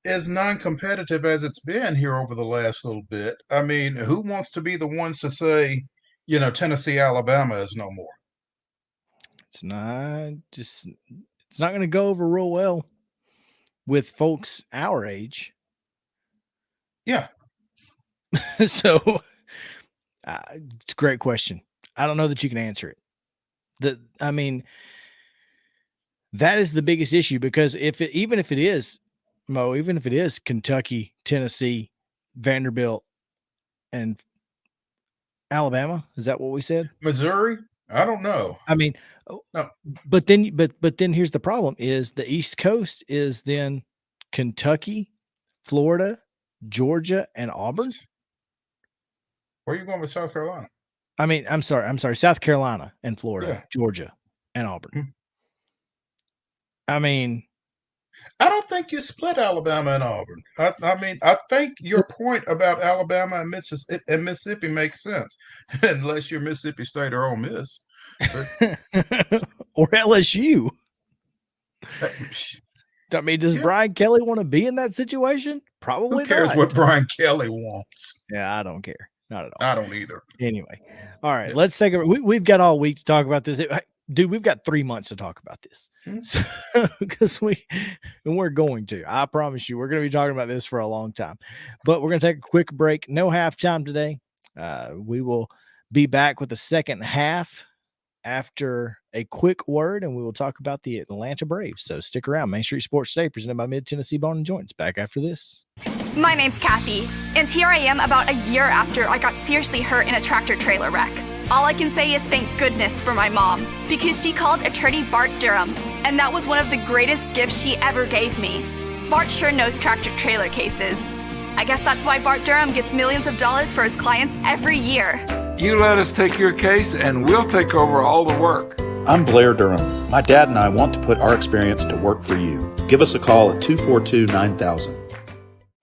non-competitive as it's been here over the last little bit, I mean, who wants to be the ones to say, Tennessee, Alabama is no more? It's not going to go over real well with folks our age. Yeah. So it's a great question. I don't know that you can answer it. I mean, that is the biggest issue, because even if it is Kentucky, Tennessee, Vanderbilt, and Alabama, is that what we said? Missouri? I don't know. I mean, no. But then here's the problem: is the East Coast is then Kentucky, Florida, Georgia, and Auburn. Where are you going with South Carolina? I mean, I'm sorry, South Carolina and Florida, Georgia, and Auburn. Mm-hmm. I mean, I don't think you split Alabama and Auburn. I mean, I think your point about Alabama and Mississippi makes sense, unless you're Mississippi State or Ole Miss. Or LSU. I mean, does Brian Kelly want to be in that situation? Probably. Who cares not. what Brian Kelly wants? Yeah, I don't care. Not at all. I don't either. Anyway, all right, let's take a. We've got all week to talk about this. Dude, we've got 3 months to talk about this, because we're going to. I promise you, we're going to be talking about this for a long time. But we're going to take a quick break. No halftime today. We will be back with the second half after a quick word, and we will talk about the Atlanta Braves. So stick around. Main Street Sports Today, presented by Mid-Tennessee Bone and Joints. Back after this. My name's Kathy, and here I am about a year after I got seriously hurt in a tractor-trailer wreck. All I can say is thank goodness for my mom, because she called attorney Bart Durham, and that was one of the greatest gifts she ever gave me. Bart sure knows tractor-trailer cases. I guess that's why Bart Durham gets millions of dollars for his clients every year. You let us take your case, and we'll take over all the work. I'm Blair Durham. My dad and I want to put our experience to work for you. Give us a call at 242-9000.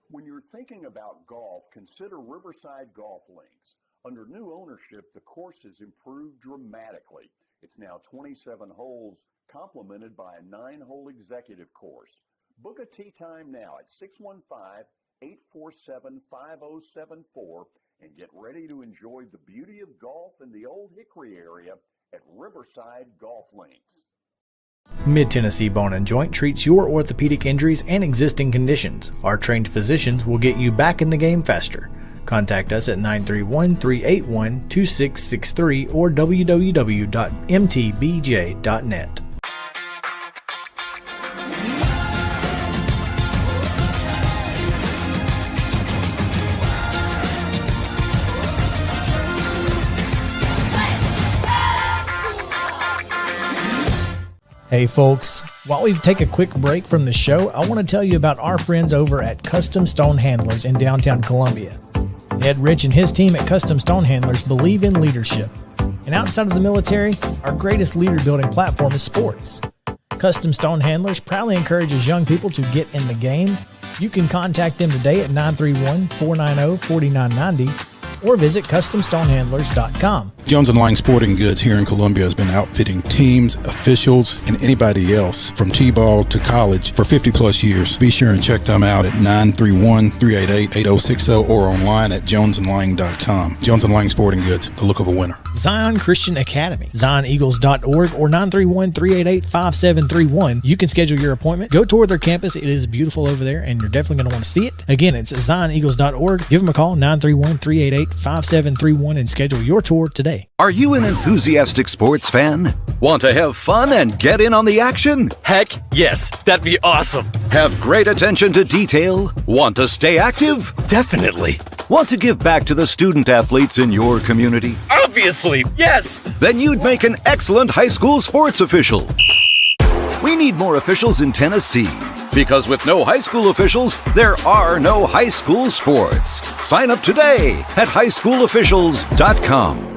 When you're thinking about golf, consider Riverside Golf Links. Under new ownership, the course has improved dramatically. It's now 27 holes, complemented by a 9-hole executive course. Book a tee time now at 615-847-5074 and get ready to enjoy the beauty of golf in the Old Hickory area at Riverside Golf Links. Mid-Tennessee Bone and Joint treats your orthopedic injuries and existing conditions. Our trained physicians will get you back in the game faster. Contact us at 931-381-2663 or www.mtbj.net. Hey folks, while we take a quick break from the show, I want to tell you about our friends over at Custom Stone Handlers in downtown Columbia. Ed Rich and his team at Custom Stone Handlers believe in leadership. And outside of the military, our greatest leader building platform is sports. Custom Stone Handlers proudly encourages young people to get in the game. You can contact them today at 931-490-4990 or visit CustomStonehandlers.com. Jones & Lang Sporting Goods here in Columbia has been outfitting teams, officials, and anybody else from T-ball to college for 50-plus years. Be sure and check them out at 931-388-8060 or online at jonesandlang.com. Jones & Lang Sporting Goods, the look of a winner. Zion Christian Academy, ZionEagles.org or 931-388-5731. You can schedule your appointment. Go tour their campus. It is beautiful over there, and you're definitely going to want to see it. Again, it's ZionEagles.org. Give them a call, 931-388-5731, and schedule your tour today. Are you an enthusiastic sports fan? Want to have fun and get in on the action? Heck yes, that'd be awesome. Have great attention to detail? Want to stay active? Definitely. Want to give back to the student athletes in your community? Obviously, yes. Then you'd make an excellent high school sports official. We need more officials in Tennessee, because with no high school officials, there are no high school sports. Sign up today at highschoolofficials.com.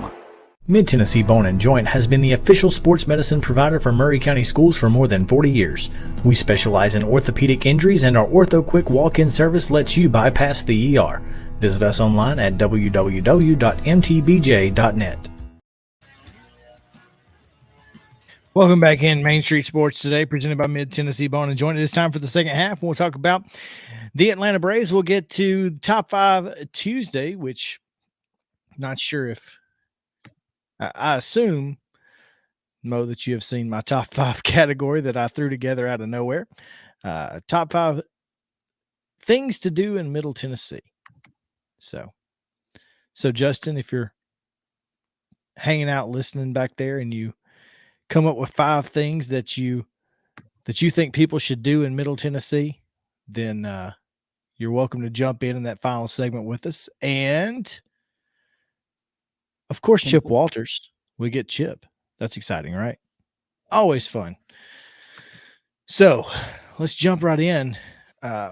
Mid-Tennessee Bone and Joint has been the official sports medicine provider for Murray County Schools for more than 40 years. We specialize in orthopedic injuries, and our Ortho Quick walk-in service lets you bypass the ER. Visit us online at www.mtbj.net. Welcome back in Main Street Sports Today, presented by Mid-Tennessee Bone and Joint. It is time for the second half. We'll talk about the Atlanta Braves. We'll get to Top 5 Tuesday, which I'm not sure if I assume, Mo, that you have seen my top 5 category that I threw together out of nowhere. Top 5 things to do in Middle Tennessee. So Justin, if you're hanging out listening back there and you come up with 5 things that you think people should do in Middle Tennessee, then you're welcome to jump in that final segment with us. And of course, Chip Walters. We get Chip. That's exciting, right? Always fun. So let's jump right in.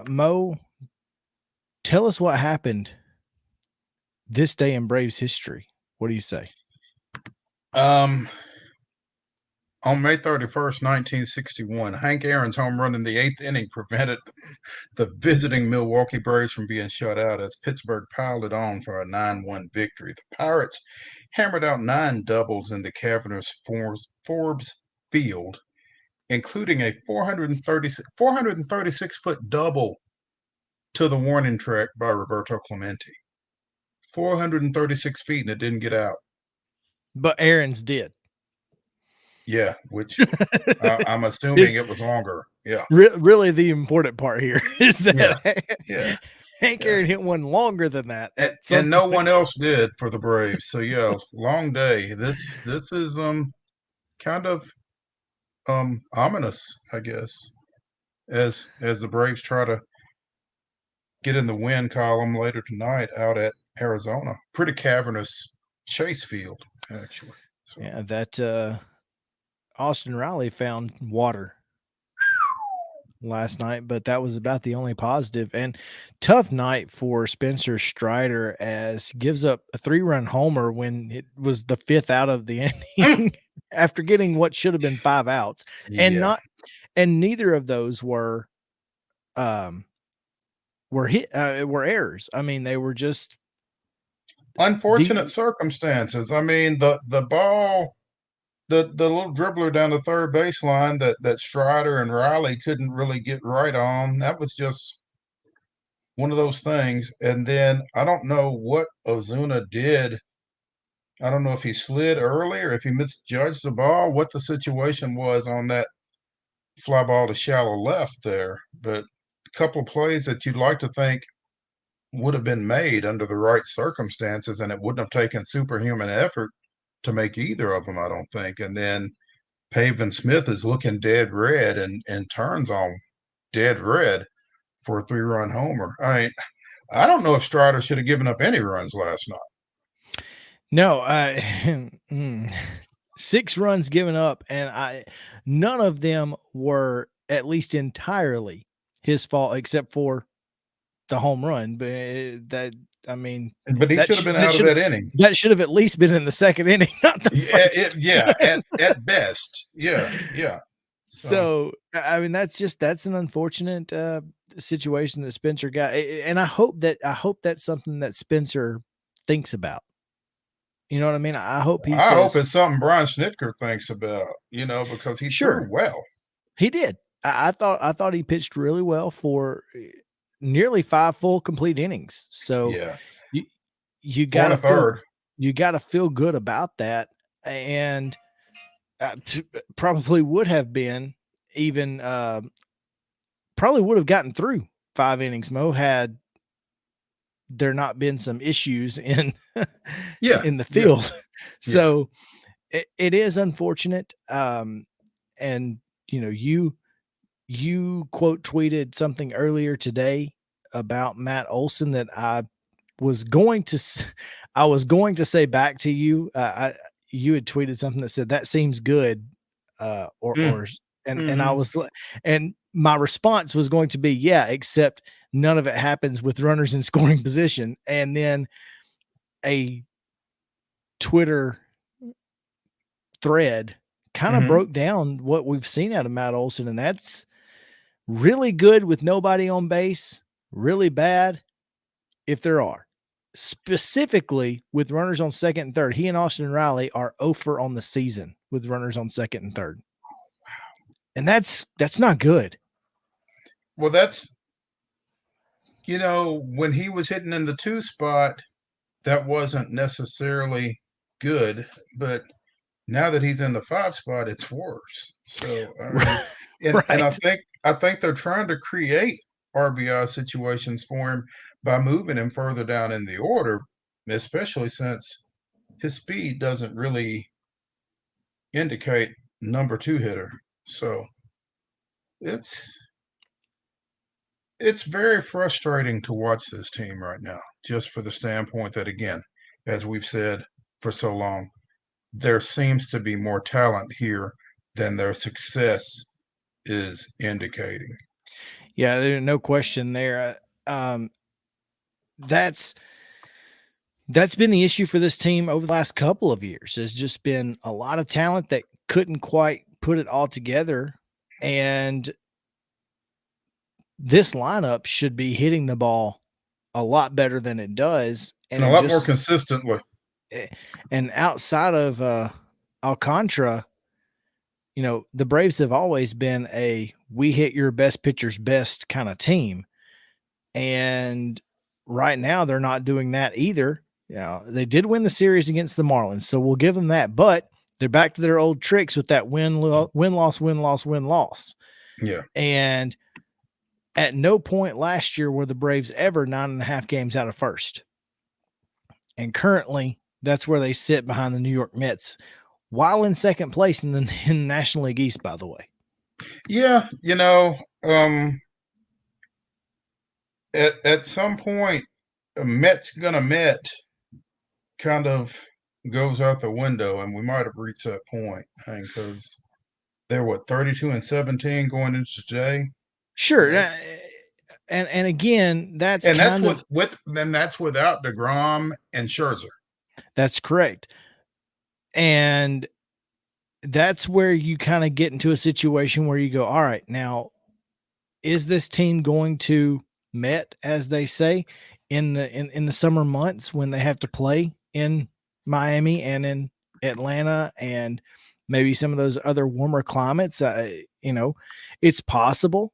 Mo, tell us what happened this day in Braves history. What do you say? On May 31st, 1961, Hank Aaron's home run in the 8th inning prevented the visiting Milwaukee Braves from being shut out as Pittsburgh piled it on for a 9-1 victory. The Pirates hammered out 9 doubles in the cavernous Forbes Field, including a 436-foot double to the warning track by Roberto Clemente. 436 feet, and it didn't get out. But Aaron's did. Yeah, which I'm assuming it was longer. Yeah. Really the important part here is that Hank Aaron hit one longer than that. And no one else did for the Braves. So, yeah, long day. This is kind of ominous, I guess, as the Braves try to get in the win column later tonight out at Arizona. Pretty cavernous chase field, actually. So. Yeah, that Austin Riley found water last night, but that was about the only positive. And tough night for Spencer Strider, as gives up a 3-run homer when it was the 5th out of the inning after getting what should have been 5 outs. And neither of those were errors. I mean, they were just unfortunate circumstances. I mean, the ball, the little dribbler down the third baseline that Strider and Riley couldn't really get right on. That was just one of those things. And then I don't know what Ozuna did. I don't know if he slid early or if he misjudged the ball, what the situation was on that fly ball to shallow left there. But a couple of plays that you'd like to think would have been made under the right circumstances, and it wouldn't have taken superhuman effort to make either of them, I don't think. And then Pavin Smith is looking dead red and turns on dead red for a 3-run homer. I mean, I don't know if Strider should have given up any runs last night. No, 6 runs given up, and none of them were at least entirely his fault, except for the home run. But but he should have been out of that inning. That should have at least been in the second inning, not the first. At best. Yeah. So I mean, that's an unfortunate situation that Spencer got, and I hope that's something that Spencer thinks about. You know what I mean? I hope it's something Brian Snitker thinks about. Because he threw well. He did. I thought he pitched really well for nearly 5 full complete innings. So you got to feel good about that, and probably would have been even probably would have gotten through 5 innings, Mo, had there not been some issues in in the field. So it is unfortunate. And you quote tweeted something earlier today about Matt Olson that I was going to say back to you. You had tweeted something that said that seems good, and I was, and my response was going to be, yeah, except none of it happens with runners in scoring position. And then a Twitter thread kind of broke down what we've seen out of Matt Olson, and that's really good with nobody on base, really bad if there are. Specifically with runners on second and third, he and Austin Riley are 0 on the season with runners on second and third. And that's not good. Well, that's, when he was hitting in the 2 spot, that wasn't necessarily good, but now that he's in the 5 spot, it's worse. So, and I think they're trying to create RBI situations for him by moving him further down in the order, especially since his speed doesn't really indicate number 2 hitter. So it's very frustrating to watch this team right now, just for the standpoint that, again, as we've said for so long, there seems to be more talent here than their success is indicating. Yeah, there's no question there. That's been the issue for this team over the last couple of years. There's just been a lot of talent that couldn't quite put it all together, and this lineup should be hitting the ball a lot better than it does, and a lot more consistently. And outside of Alcantara, the Braves have always been a we hit your best pitcher's best kind of team. And right now they're not doing that either. They did win the series against the Marlins, so we'll give them that, but they're back to their old tricks with that win-loss. Yeah. And at no point last year were the Braves ever 9.5 games out of first. And currently that's where they sit behind the New York Mets, while in second place in the National League East, by the way. Yeah, at some point, Met's gonna Met kind of goes out the window, and we might have reached that point. Because they're 32-17 going into today. Sure, and again, that's without DeGrom and Scherzer. That's correct, and that's where you kind of get into a situation where you go, all right, now, is this team going to Met, as they say, in the summer months when they have to play in Miami and in Atlanta and maybe some of those other warmer climates? It's possible.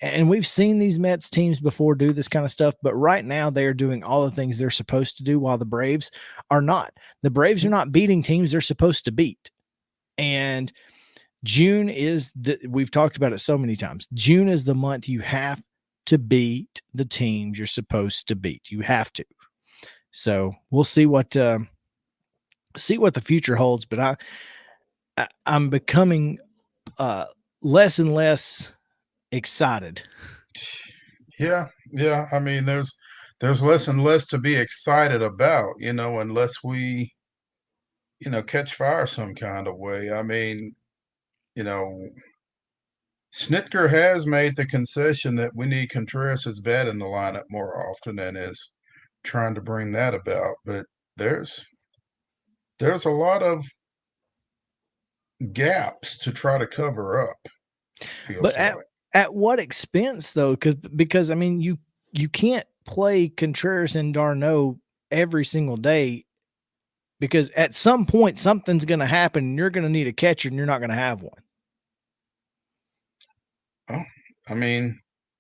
And we've seen these Mets teams before do this kind of stuff, but right now they are doing all the things they're supposed to do while the Braves are not. The Braves are not beating teams they're supposed to beat. And June we've talked about it so many times. June is the month you have to beat the teams you're supposed to beat. You have to. So we'll see what the future holds, but I'm becoming less and less excited. Yeah. I mean, there's less and less to be excited about, unless we, catch fire some kind of way. I mean, Snitker has made the concession that we need Contreras' bat in the lineup more often and is trying to bring that about. But there's a lot of gaps to try to cover up. But at what expense, though? Because I mean, you can't play Contreras and d'Arnaud every single day, because at some point something's going to happen and you're going to need a catcher and you're not going to have one. Oh, I mean,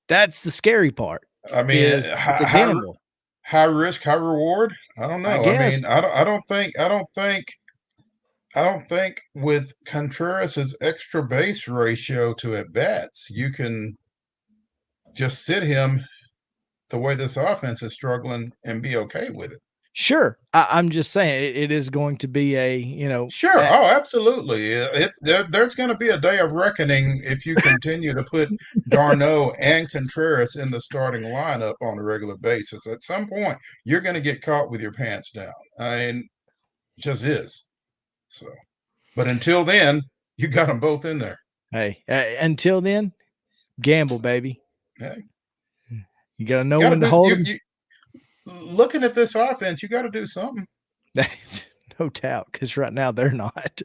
that's the scary part. I mean, it's a gamble. High risk, high reward. I don't know. I mean, I don't think with Contreras' extra base ratio to at bats, you can just sit him the way this offense is struggling and be okay with it. Sure. I'm just saying it is going to be Sure. Oh, absolutely. There's going to be a day of reckoning if you continue to put d'Arnaud and Contreras in the starting lineup on a regular basis. At some point, you're going to get caught with your pants down. I mean, it just is. So, but until then, you got them both in there. Hey, until then, gamble, baby. Hey. You got to know when to hold them. Looking at this offense, you got to do something. No doubt, because right now they're not.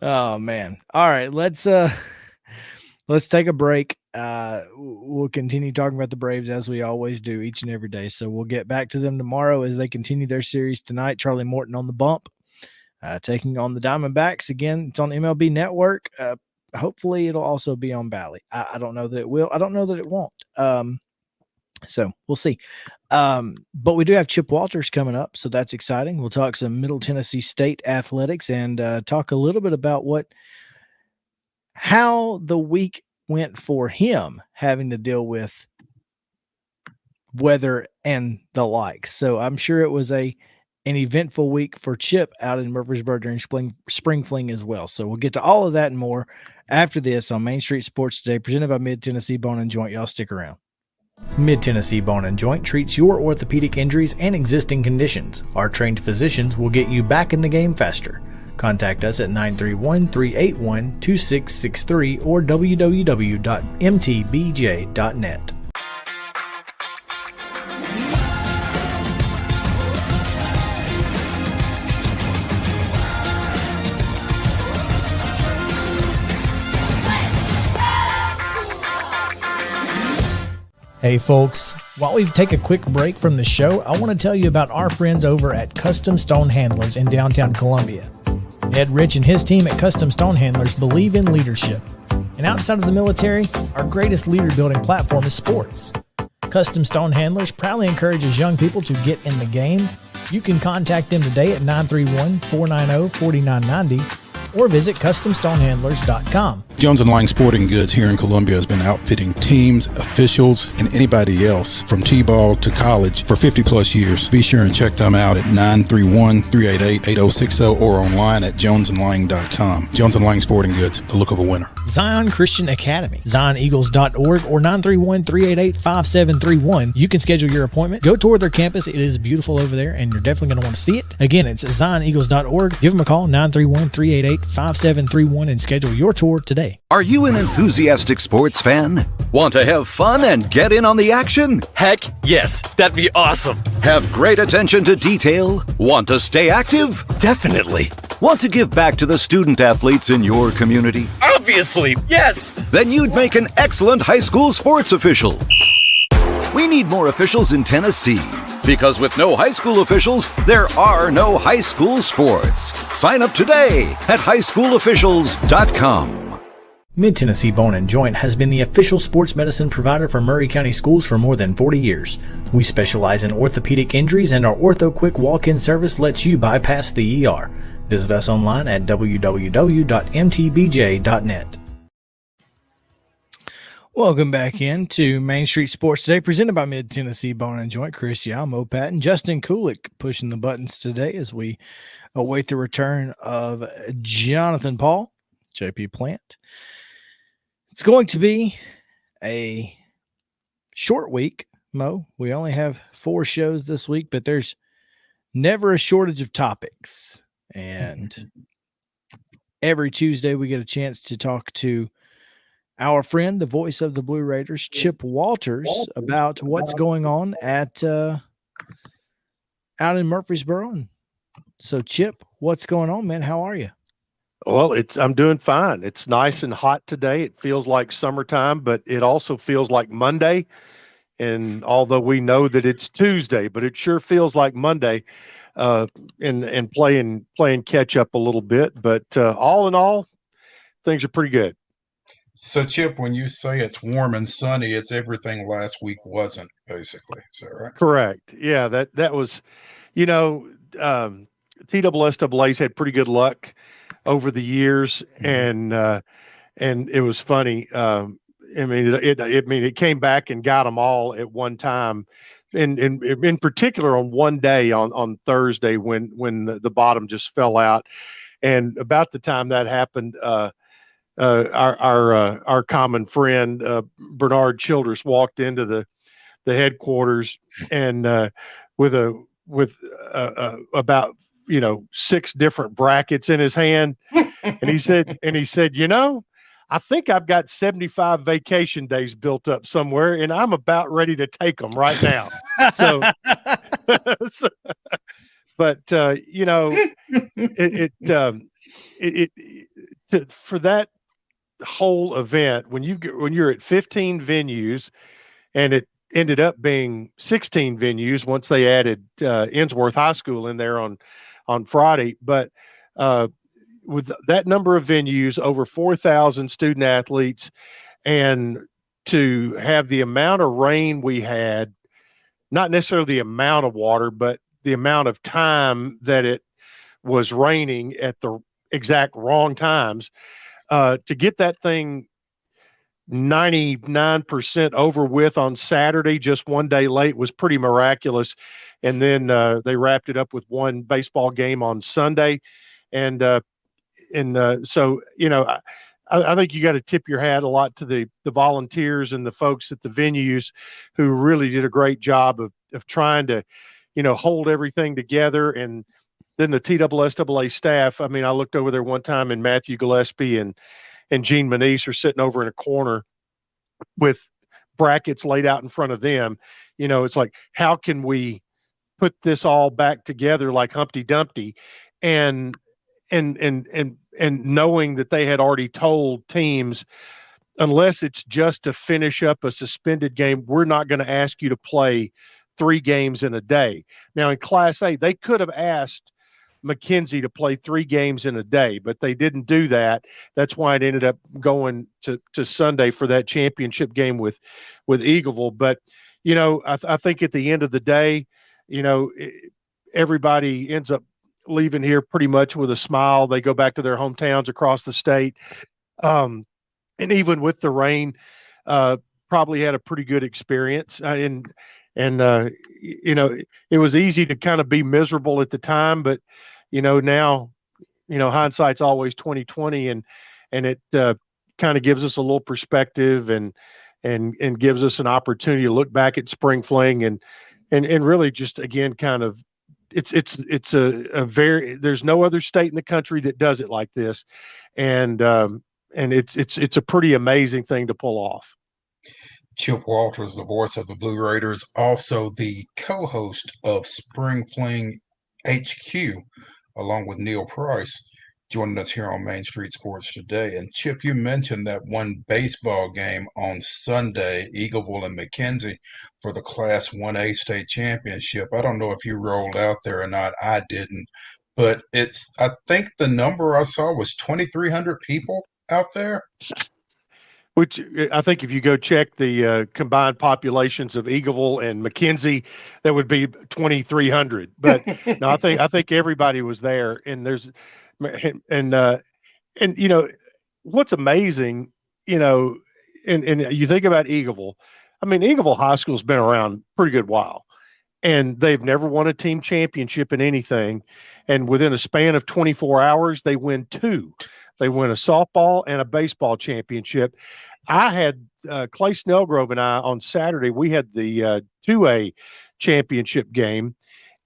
Oh man! All right, let's take a break. We'll continue talking about the Braves as we always do each and every day. So we'll get back to them tomorrow as they continue their series tonight. Charlie Morton on the bump, taking on the Diamondbacks again. It's on MLB Network. Hopefully, it'll also be on Bally. I don't know that it will. I don't know that it won't. So we'll see. But we do have Chip Walters coming up, so that's exciting. We'll talk some Middle Tennessee State athletics and talk a little bit about how the week went for him, having to deal with weather and the like. So I'm sure it was an eventful week for Chip out in Murfreesboro during spring fling as well. So we'll get to all of that and more after this on Main Street Sports Today, presented by Mid-Tennessee Bone and Joint. Y'all stick around. Mid-Tennessee Bone and Joint treats your orthopedic injuries and existing conditions. Our trained physicians will get you back in the game faster. Contact us at 931-381-2663 or www.mtbj.net. Hey folks, while we take a quick break from the show, I want to tell you about our friends over at Custom Stone Handlers in downtown Columbia. Ed Rich and his team at Custom Stone Handlers believe in leadership. And outside of the military, our greatest leader building platform is sports. Custom Stone Handlers proudly encourages young people to get in the game. You can contact them today at 931-490-4990 or visit CustomStonehandlers.com. Jones & Lang Sporting Goods here in Columbia has been outfitting teams, officials, and anybody else from T-ball to college for 50-plus years. Be sure and check them out at 931-388-8060 or online at jonesandlang.com. Jones & Lang Sporting Goods, the look of a winner. Zion Christian Academy, zioneagles.org or 931-388-5731. You can schedule your appointment. Go tour their campus. It is beautiful over there, and you're definitely going to want to see it. Again, it's zioneagles.org. Give them a call, 931-388-5731, and schedule your tour today. Are you an enthusiastic sports fan? Want to have fun and get in on the action? Heck yes, that'd be awesome. Have great attention to detail? Want to stay active? Definitely. Want to give back to the student athletes in your community? Obviously, yes. Then you'd make an excellent high school sports official. We need more officials in Tennessee, because with no high school officials, there are no high school sports. Sign up today at highschoolofficials.com. Mid-Tennessee Bone & Joint has been the official sports medicine provider for Murray County Schools for more than 40 years. We specialize in orthopedic injuries, and our Ortho Quick walk-in service lets you bypass the ER. Visit us online at www.mtbj.net. Welcome back into Main Street Sports Today, presented by Mid-Tennessee Bone & Joint. Chris Yamo, Patton, Justin Kulik pushing the buttons today as we await the return of Jonathan Paul, JP Plant. It's going to be a short week, Mo. We only have 4 shows this week, but there's never a shortage of topics. And every Tuesday we get a chance to talk to our friend, the voice of the Blue Raiders, Chip Walters, about what's going on at out in Murfreesboro. So, Chip, what's going on, man? How are you? Well, I'm doing fine. It's nice and hot today. It feels like summertime, but it also feels like Monday. And although we know that it's Tuesday, but it sure feels like Monday, and playing catch up a little bit. But all in all, things are pretty good. So, Chip, when you say it's warm and sunny, it's everything last week wasn't, basically. Is that right? Correct. Yeah, that was, TSSAA's had pretty good luck over the years, and it was funny. It came back and got them all at one time, and in particular on one day on Thursday when the bottom just fell out, and about the time that happened, our common friend Bernard Childress walked into the headquarters and with about 6 different brackets in his hand, and he said, I think I've got 75 vacation days built up somewhere, and I'm about ready to take them right now. For that whole event, when you're at 15 venues, and it ended up being 16 venues once they added Ensworth High School in there on Friday, but with that number of venues, over 4,000 student athletes, and to have the amount of rain we had, not necessarily the amount of water, but the amount of time that it was raining at the exact wrong times, to get that thing 99% over with on Saturday, just one day late, was pretty miraculous. And then they wrapped it up with one baseball game on Sunday. So, I think you got to tip your hat a lot to the volunteers and the folks at the venues who really did a great job of trying to, hold everything together. And then the TSSAA staff, I looked over there one time, and Matthew Gillespie and Gene Manise are sitting over in a corner with brackets laid out in front of them. It's like, how can we put this all back together like Humpty Dumpty? And knowing that they had already told teams, unless it's just to finish up a suspended game, we're not going to ask you to play 3 games in a day. Now in Class A, they could have asked McKenzie to play 3 games in a day, but they didn't do that. That's why it ended up going to Sunday for that championship game with Eagleville. But, I think at the end of the day, everybody ends up leaving here pretty much with a smile. They go back to their hometowns across the state. and even with the rain, probably had a pretty good experience. You know, it was easy to kind of be miserable at the time, but now, hindsight's always 2020, and it kind of gives us a little perspective and gives us an opportunity to look back at spring fling and really just again kind of it's a very, there's no other state in the country that does it like this, and it's a pretty amazing thing to pull off. Chip Walters, the voice of the Blue Raiders, also the co-host of Spring Fling HQ, along with Neil Price, joining us here on Main Street Sports today. And Chip, you mentioned that one baseball game on Sunday, Eagleville and McKenzie, for the Class 1A state championship. I don't know if you rolled out there or not. I didn't. But I think the number I saw was 2,300 people out there. Which I think if you go check the combined populations of Eagleville and McKenzie, that would be 2,300. But no, I think everybody was there. And what's amazing, and you think about Eagleville. I mean, Eagleville High School's been around a pretty good while, and they've never won a team championship in anything. And within a span of 24 hours, they win 2. They win a softball and a baseball championship. I had Clay Snellgrove and I on Saturday. We had the 2A championship game,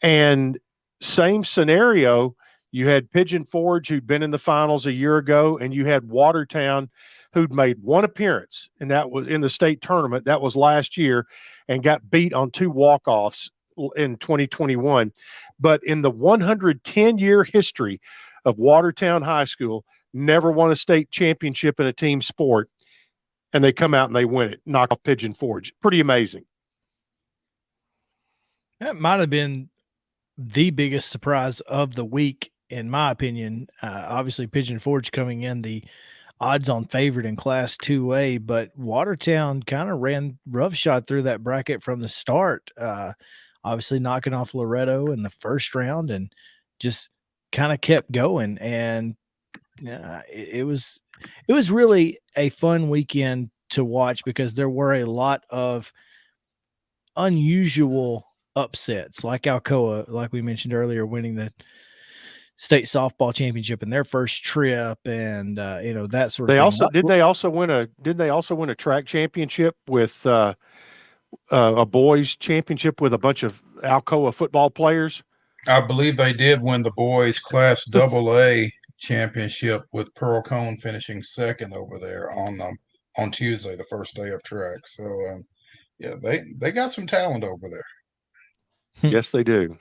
and same scenario. You had Pigeon Forge, who'd been in the finals a year ago, and you had Watertown, who'd made one appearance, and that was in the state tournament. That was last year, and got beat on 2 walk-offs in 2021. But in the 110-year history of Watertown High School, never won a state championship in a team sport, and they come out and they win it, knock off Pigeon Forge. Pretty amazing. That might have been the biggest surprise of the week, in my opinion. Obviously, Pigeon Forge coming in the odds-on favorite in Class 2A, but Watertown kind of ran roughshod through that bracket from the start, obviously knocking off Loretto in the first round and just kind of kept going. And it was really a fun weekend to watch because there were a lot of unusual upsets, like Alcoa, like we mentioned earlier, winning the state softball championship in their first trip, and that sort of thing. Didn't they also win a track championship with a boys championship with a bunch of Alcoa football players? I believe they did win the boys Class AA championship, with Pearl Cone finishing second over there on Tuesday, the first day of track. So yeah, they got some talent over there. Yes, they do.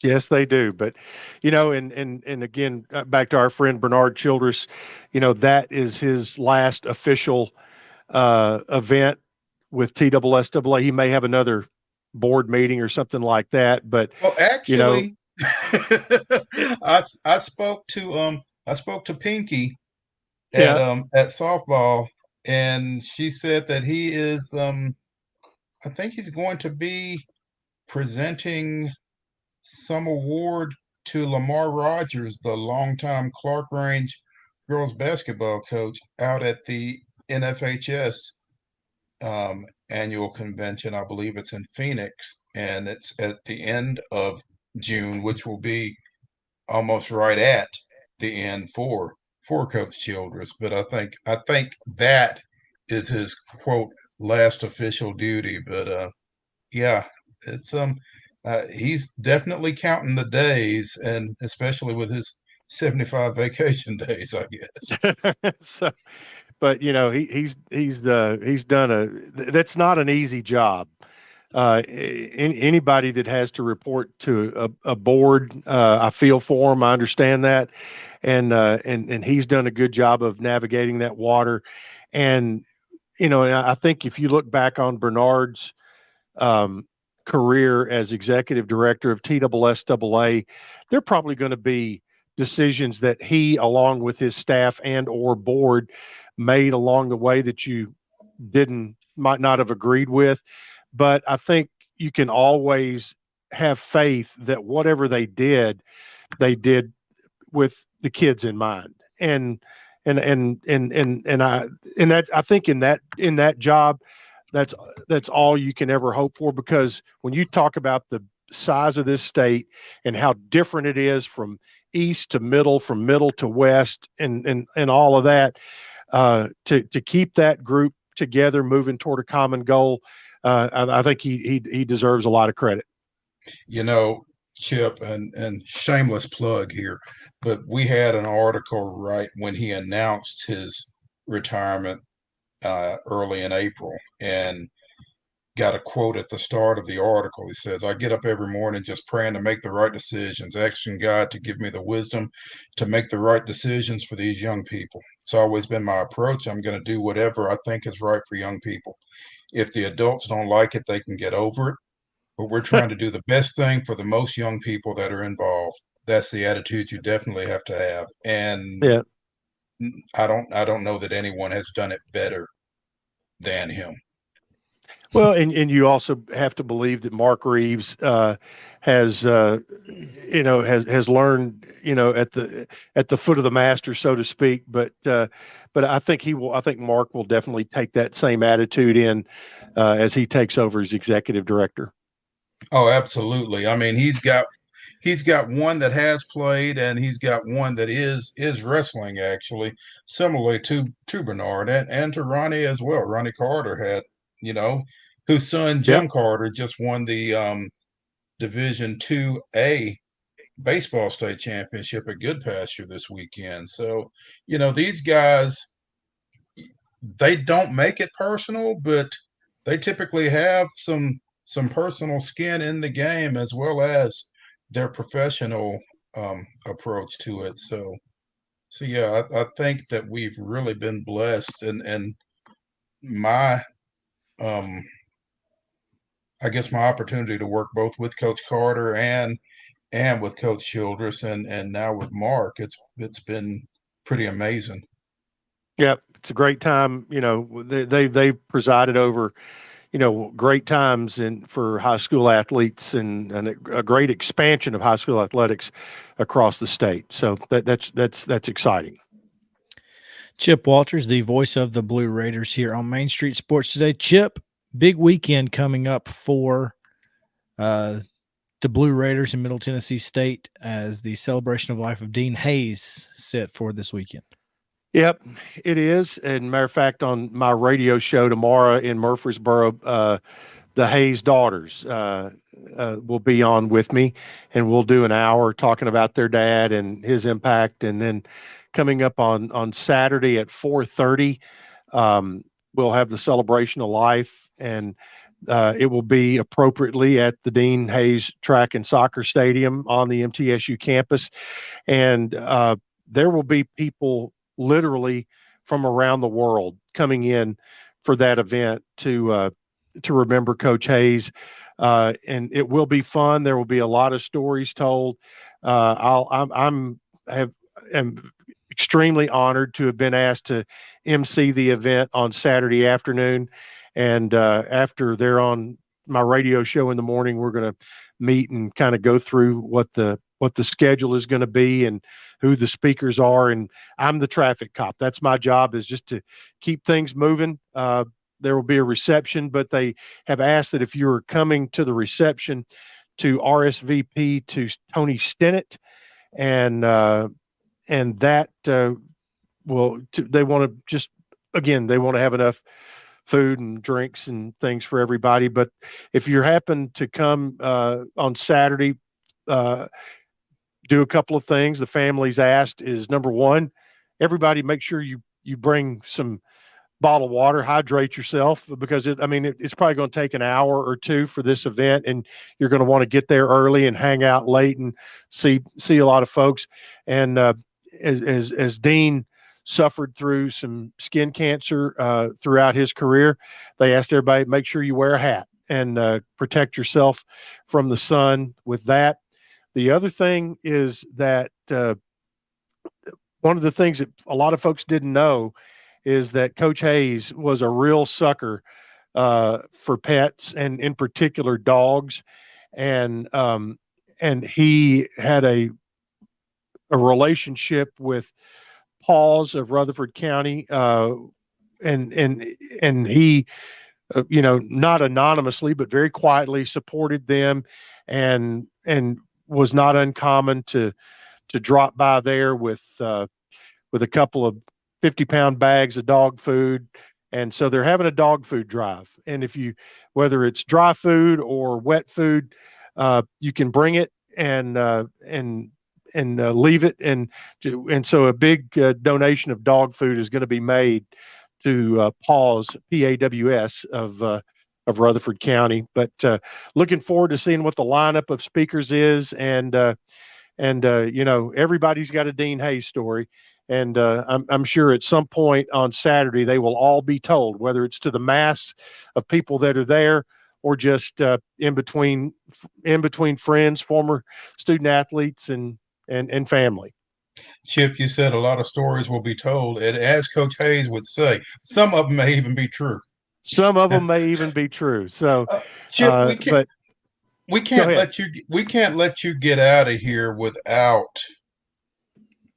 Yes, they do. But and again, back to our friend Bernard Childress, that is his last official event with TSSAA. He may have another board meeting or something like that, but well, actually, I spoke to Pinky at softball, and she said that he is I think he's going to be presenting some award to Lamar Rogers, the longtime Clark Range girls basketball coach, out at the NFHS annual convention. I believe it's in Phoenix, and it's at the end of June, which will be almost right at the end for Coach Childress. But I think that is his quote last official duty. But yeah, it's he's definitely counting the days, and especially with his 75 vacation days, I guess. So, but he's done that's not an easy job. Anybody that has to report to a board, I feel for him. I understand that, and he's done a good job of navigating that water. And I think if you look back on Bernard's career as executive director of TSSAA, there are probably going to be decisions that he, along with his staff and or board, made along the way that you might not have agreed with. But I think you can always have faith that whatever they did with the kids in mind. And I think in that job, that's all you can ever hope for, because when you talk about the size of this state and how different it is from east to middle, from middle to west, and all of that, to keep that group together, moving toward a common goal, I think he deserves a lot of credit. You know, Chip, and shameless plug here, but we had an article right when he announced his retirement early in April, and got a quote at the start of the article. He says, "I get up every morning just praying to make the right decisions, asking God to give me the wisdom to make the right decisions for these young people. It's always been my approach. I'm going to do whatever I think is right for young people. If the adults don't like it, they can get over it. But we're trying to do the best thing for the most young people that are involved." That's the attitude you definitely have to have. And yeah, I don't know that anyone has done it better than him. Well, and you also have to believe that Mark Reeves has learned, at the foot of the master, so to speak. But I think I think Mark will definitely take that same attitude in as he takes over as executive director. Oh, absolutely. I mean, he's got one that has played, and he's got one that is wrestling, actually, similarly to Bernard and to Ronnie as well. Ronnie Carter had, whose son Jim Carter just won the Division 2A baseball state championship at Goodpasture this weekend. So, these guys, they don't make it personal, but they typically have some personal skin in the game, as well as their professional approach to it. So yeah, I think that we've really been blessed, and my I guess my opportunity to work both with Coach Carter and with Coach Childress, and now with Mark, it's been pretty amazing. Yep, it's a great time. They presided over great times for high school athletes, and a great expansion of high school athletics across the state. So that's exciting. Chip Walters, the voice of the Blue Raiders here on Main Street Sports Today. Chip, big weekend coming up for the Blue Raiders in Middle Tennessee State as the celebration of life of Dean Hayes set for this weekend. Yep, it is. And matter of fact, on my radio show tomorrow in Murfreesboro, the Hayes daughters will be on with me, and we'll do an hour talking about their dad and his impact. And then coming up on Saturday at 4:30, we'll have the celebration of life, and it will be appropriately at the Dean Hayes Track and Soccer Stadium on the MTSU campus. And there will be people literally from around the world coming in for that event to remember Coach Hayes. And it will be fun. There will be a lot of stories told. I'm extremely honored to have been asked to MC the event on Saturday afternoon. And after they're on my radio show in the morning, we're going to meet and kind of go through what the schedule is going to be and who the speakers are. And I'm the traffic cop. That's my job, is just to keep things moving. There will be a reception, but they have asked that if you're coming to the reception, to RSVP to Tony Stennett, and that they want to just, again, they want to have enough food and drinks and things for everybody. But if you happen to come on Saturday, do a couple of things. The family's asked is, number one, everybody make sure you bring some bottled water, hydrate yourself, because it's probably going to take an hour or two for this event, and you're going to want to get there early and hang out late and see a lot of folks. And as Dean suffered through some skin cancer throughout his career, they asked everybody, make sure you wear a hat and protect yourself from the sun with that. The other thing is that one of the things that a lot of folks didn't know is that Coach Hayes was a real sucker for pets, and in particular dogs. And he had a relationship with Paws of Rutherford County, and he, not anonymously but very quietly supported them, and was not uncommon to drop by there with a couple of 50-pound bags of dog food. And so they're having a dog food drive. And whether it's dry food or wet food, you can bring it and leave it. And so a big donation of dog food is going to be made to Paws, P-A-W-S of Rutherford County. But looking forward to seeing what the lineup of speakers is. And everybody's got a Dean Hayes story. And I'm sure at some point on Saturday, they will all be told, whether it's to the mass of people that are there or just in between friends, former student athletes and family. Chip, you said a lot of stories will be told. And as Coach Hayes would say, some of them may even be true. Some of them may even be true. So, Chip, we can't let you get out of here without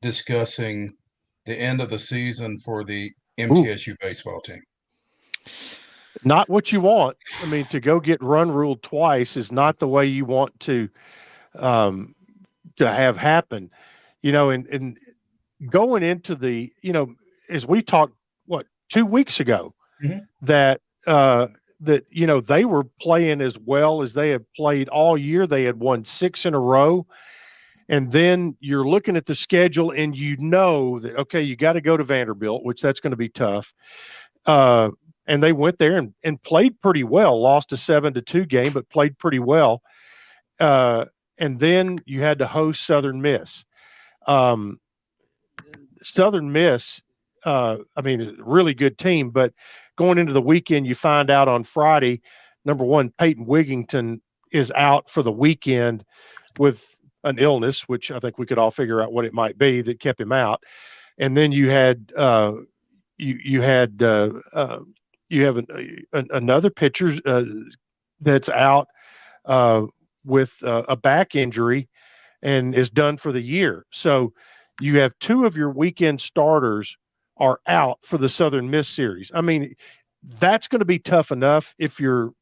discussing the end of the season for the MTSU baseball team. Not what you want. I mean, to go get run ruled twice is not the way you want to have happen. And going into the, as we talked, 2 weeks ago, that they were playing as well as they had played all year. They had won 6 in a row. And then you're looking at the schedule and that, okay, you got to go to Vanderbilt, which that's going to be tough. And they went there and played pretty well, lost a 7-2 game, but played pretty well. And then you had to host Southern Miss. Southern Miss, a really good team, but going into the weekend, you find out on Friday, number one, Peyton Wigington is out for the weekend with an illness, which I think we could all figure out what it might be that kept him out. And then you had another pitcher that's out with a back injury and is done for the year. So you have 2 of your weekend starters are out for the Southern Miss series. I mean, that's going to be tough enough if you're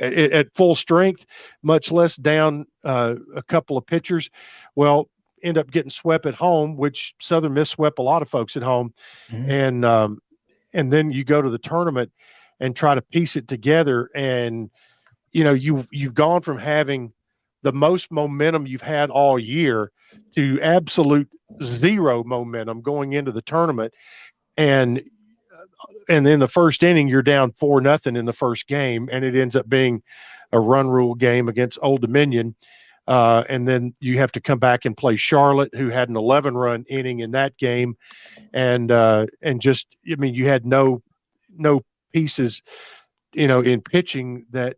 at full strength, much less down a couple of pitchers. Well, end up getting swept at home, which Southern Miss swept a lot of folks at home. And then you go to the tournament and try to piece it together. And, you've gone from having the most momentum you've had all year to absolute zero momentum going into the tournament. And in the first inning, you're down 4-0 in the first game, and it ends up being a run rule game against Old Dominion. And then you have to come back and play Charlotte, who had an 11-run inning in that game. And you had no pieces, in pitching that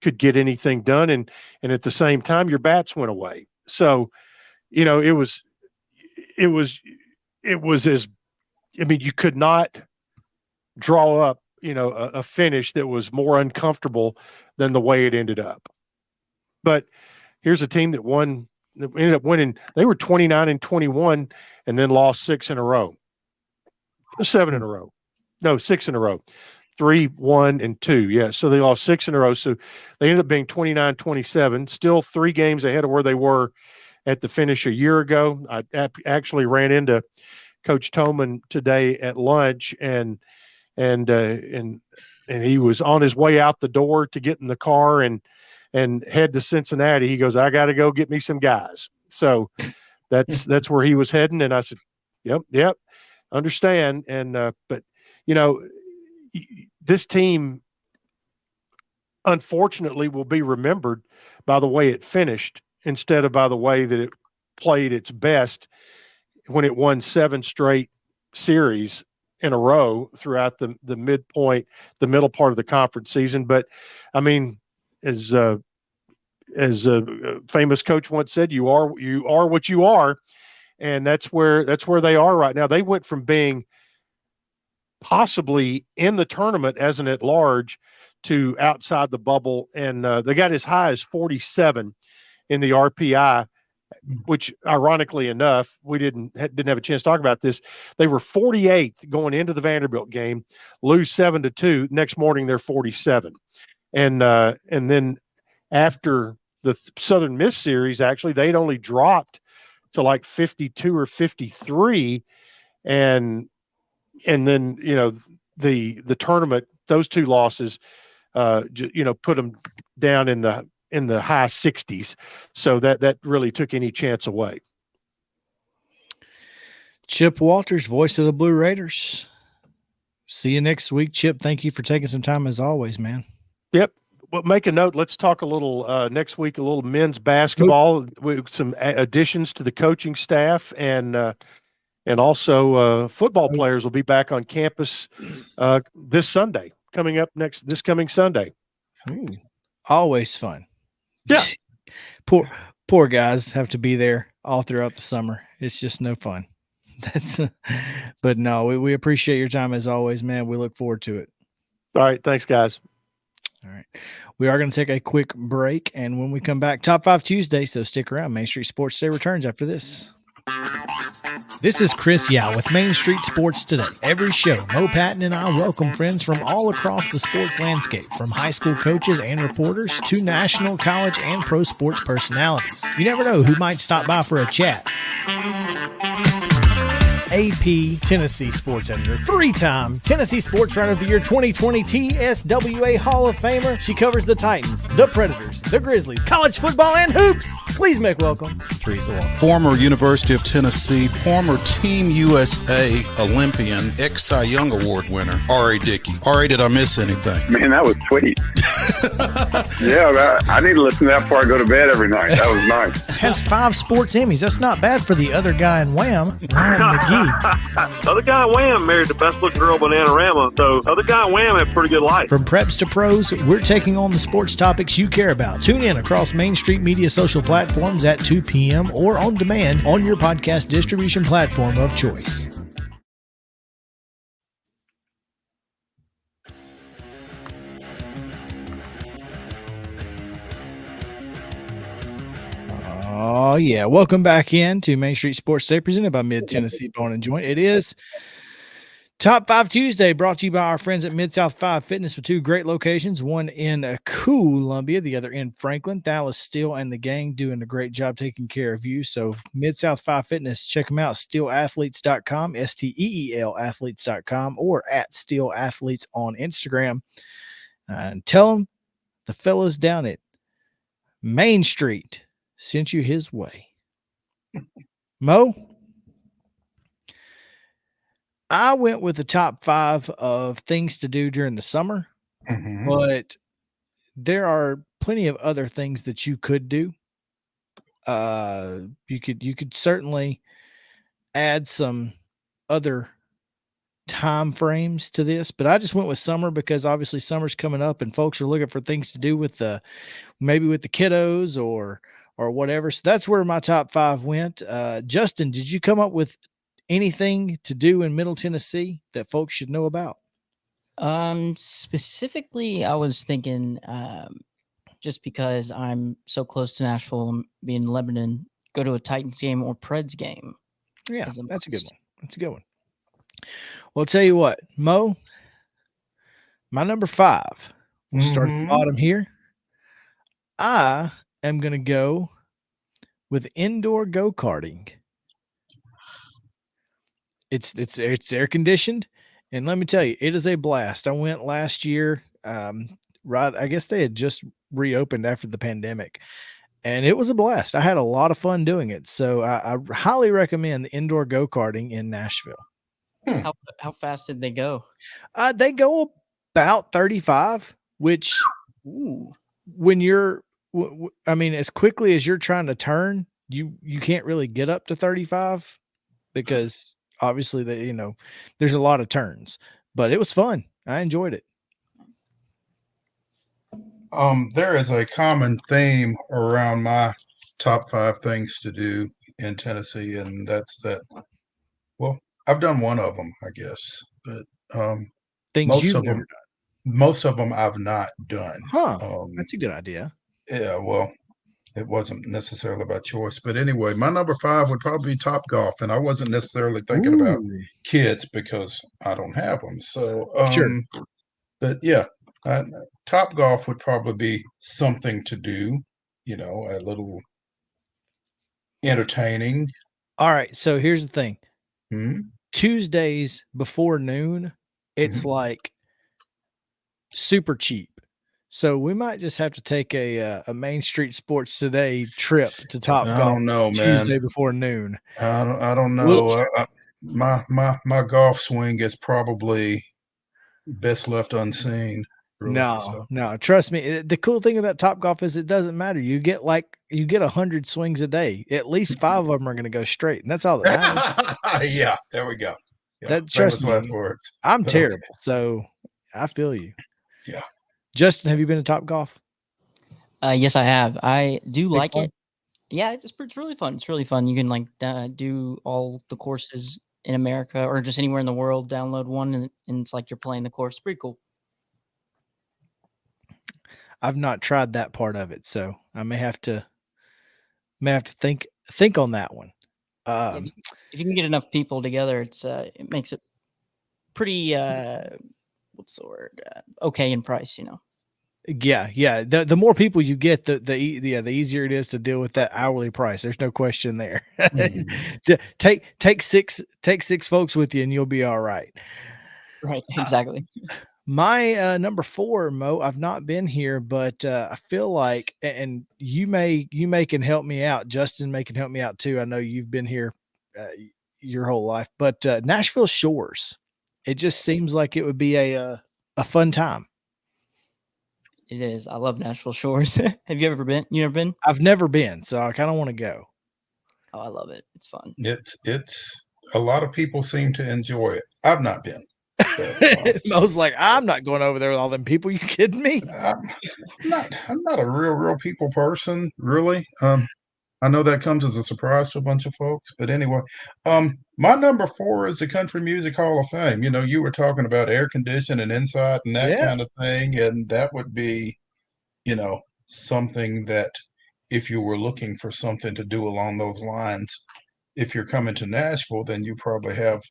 could get anything done. And at the same time, your bats went away. So, it was you could not draw up, a finish that was more uncomfortable than the way it ended up. But here's a team that ended up winning. They were 29-21 and then lost 6 in a row. 7 in a row. No, 6 in a row. 3, 1, and 2. Yeah. So they lost 6 in a row. So they ended up being 29-27, still 3 games ahead of where they were at the finish a year ago. I actually ran into Coach Toman today at lunch, and he was on his way out the door to get in the car and head to Cincinnati. He goes, I got to go get me some guys. So that's where he was heading. And I said, yep, understand. And, but this team, unfortunately, will be remembered by the way it finished instead of by the way that it played its best when it won 7 straight series in a row throughout the middle part of the conference season. But I mean, as a famous coach once said, you are what you are. And that's where they are right now. They went from being possibly in the tournament as an at-large to outside the bubble. And they got as high as 47 in the RPI which ironically enough, we didn't have a chance to talk about this. They were 48th going into the Vanderbilt game, lose 7-2. Next morning, they're 47. And then after the Southern Miss series, actually, they'd only dropped to like 52 or 53. And then, the tournament, those two losses, put them down in the high 60s. So that really took any chance away. Chip Walters, voice of the Blue Raiders. See you next week, Chip. Thank you for taking some time as always, man. Yep. Well, make a note. Let's talk a little next week, a little men's basketball with some additions to the coaching staff, and also football players will be back on campus this Sunday, this coming Sunday. Ooh, always fun. Yeah. Poor guys have to be there all throughout the summer. It's just no fun. But no, we appreciate your time as always, man. We look forward to it. All right. Thanks, guys. All right. We are going to take a quick break, and when we come back, Top 5 Tuesday, so stick around. Main Street Sports Today returns after this. This is Chris Yao with Main Street Sports Today. Every show, Mo Patton and I welcome friends from all across the sports landscape, from high school coaches and reporters to national, college, and pro sports personalities. You never know who might stop by for a chat. AP Tennessee sports editor, 3-time Tennessee Sports Writer of the Year 2020 TSWA Hall of Famer. She covers the Titans, the Predators, the Grizzlies, college football, and hoops. Please make welcome Teresa Walker. Former University of Tennessee, former Team USA Olympian, ex-Cy Young Award winner, R.A. Dickey. R.A., did I miss anything? Man, that was sweet. Yeah, I need to listen to that before I go to bed every night. That was nice. Has 5 sports Emmys. That's not bad for the other guy in Wham, Ryan McGee. Other guy Wham married the best looking girl Bananarama, so other guy Wham had a pretty good life. From preps to pros, we're taking on the sports topics you care about. Tune in across Main Street Media social platforms at 2 p.m. or on demand on your podcast distribution platform of choice. Oh, yeah. Welcome back in to Main Street Sports Today, presented by Mid-Tennessee Bone & Joint. It is Top 5 Tuesday, brought to you by our friends at Mid-South 5 Fitness with 2 great locations, one in Columbia, the other in Franklin. Dallas Steele and the gang doing a great job taking care of you. So Mid-South 5 Fitness, check them out, steelathletes.com, STEEL athletes.com, or at Steel Athletes on Instagram. And tell them the fellas down at Main Street sent you his way. Mo, I went with the top 5 of things to do during the summer, but there are plenty of other things that you could do. You could certainly add some other time frames to this, but I just went with summer because obviously summer's coming up and folks are looking for things to do with maybe with the kiddos or whatever. So that's where my top 5 went. Justin, did you come up with anything to do in Middle Tennessee that folks should know about? Specifically, I was thinking, just because I'm so close to Nashville, being in Lebanon, go to a Titans game or Preds game. Yeah, that's a good one. That's a good one. Well, I'll tell you what, Mo, my number 5, we'll start at the bottom here. I am going to go with indoor go-karting. It's air conditioned, and let me tell you, it is a blast. I went last year, right? I guess they had just reopened after the pandemic, and it was a blast. I had a lot of fun doing it, so I highly recommend the indoor go-karting in Nashville. How fast did they go? They go about 35, which when you're, I mean, as quickly as you're trying to turn, you can't really get up to 35 because obviously there's a lot of turns, but it was fun. I enjoyed it. There is a common theme around my top 5 things to do in Tennessee, and that's that. Well, I've done one of them, I guess, but most of them I've not done. Huh? That's a good idea. Yeah. Well, it wasn't necessarily by choice. But anyway, my number 5 would probably be Top Golf, and I wasn't necessarily thinking about kids because I don't have them. So, Sure. but yeah, Top Golf would probably be something to do, a little entertaining. All right, so here's the thing. Mhm. Tuesdays before noon, it's like super cheap. So we might just have to take a Main Street Sports Today trip to Top I Golf don't know, Tuesday man. before noon. I don't We'll- know. My golf swing is probably best left unseen. Really. No, trust me. The cool thing about Top Golf is it doesn't matter. You get 100 swings a day. At least 5 of them are going to go straight, and that's all that matters. Yeah, there we go. Yeah, Trust me, last words. I'm But okay. terrible, so I feel you. Yeah. Justin, have you been to Top Golf? Yes, I have. I do Big like fun? it. Yeah, it's really fun. It's really fun. You can do all the courses in America or just anywhere in the world. Download one, and it's like you're playing the course. Pretty cool. I've not tried that part of it, so I may have to think on that one. If you can get enough people together, it makes it pretty what's the word? Okay in price, Yeah. The more people you get, the easier it is to deal with that hourly price. There's no question there. Take six folks with you, and you'll be all right. Right, exactly. My number 4, Mo, I've not been here, but I feel like, and you can help me out. Justin may can help me out too. I know you've been here your whole life, but Nashville Shores. It just seems like it would be a fun time. It is. I love Nashville Shores. Have you ever been? You never been? I've never been, so I kind of want to go. Oh, I love it. It's fun. It's a lot of people seem to enjoy it. I've not been. Mo's like, I'm not going over there with all them people. You kidding me? I'm not a real people person, really. I know that comes as a surprise to a bunch of folks, but anyway, my number 4 is the Country Music Hall of Fame. You were talking about air conditioning and inside and that kind of thing, and that would be, something that if you were looking for something to do along those lines, if you're coming to Nashville, then you probably have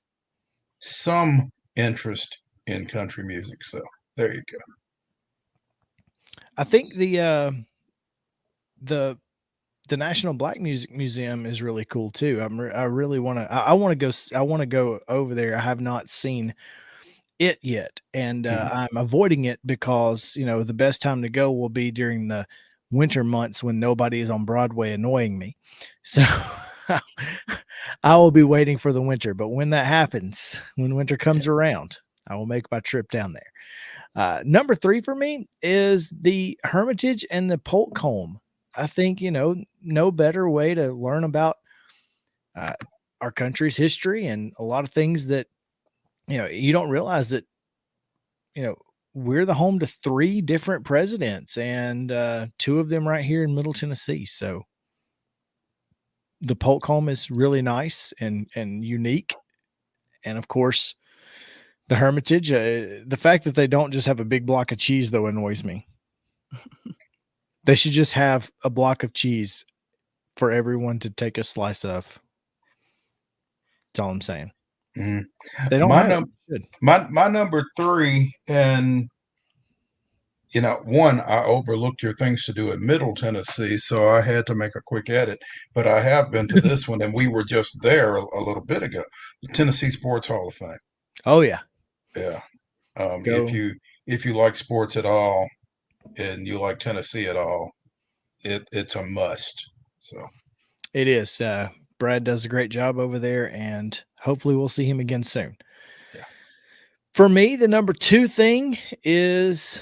some interest in country music. So there you go. I think the National Black Music Museum is really cool too. I really want to. I want to go. I want to go over there. I have not seen it yet, and I'm avoiding it because the best time to go will be during the winter months when nobody is on Broadway annoying me. So I will be waiting for the winter. But when that happens, when winter comes around, I will make my trip down there. Number 3 for me is the Hermitage and the Polk Home. I think, no better way to learn about our country's history and a lot of things that, you don't realize that, we're the home to 3 different presidents and 2 of them right here in Middle Tennessee. So the Polk Home is really nice and unique. And of course, the Hermitage, the fact that they don't just have a big block of cheese, though, annoys me. They should just have a block of cheese for everyone to take a slice of. That's all I'm saying. Mm-hmm. They don't my number 3, and one, I overlooked your things to do in Middle Tennessee, so I had to make a quick edit. But I have been to this one, and we were just there a little bit ago. The Tennessee Sports Hall of Fame. Oh yeah. If you like sports at all, and you like Tennessee at all, it's a must. So it is. Brad does a great job over there, and hopefully we'll see him again soon. Yeah. For me, the number 2 thing is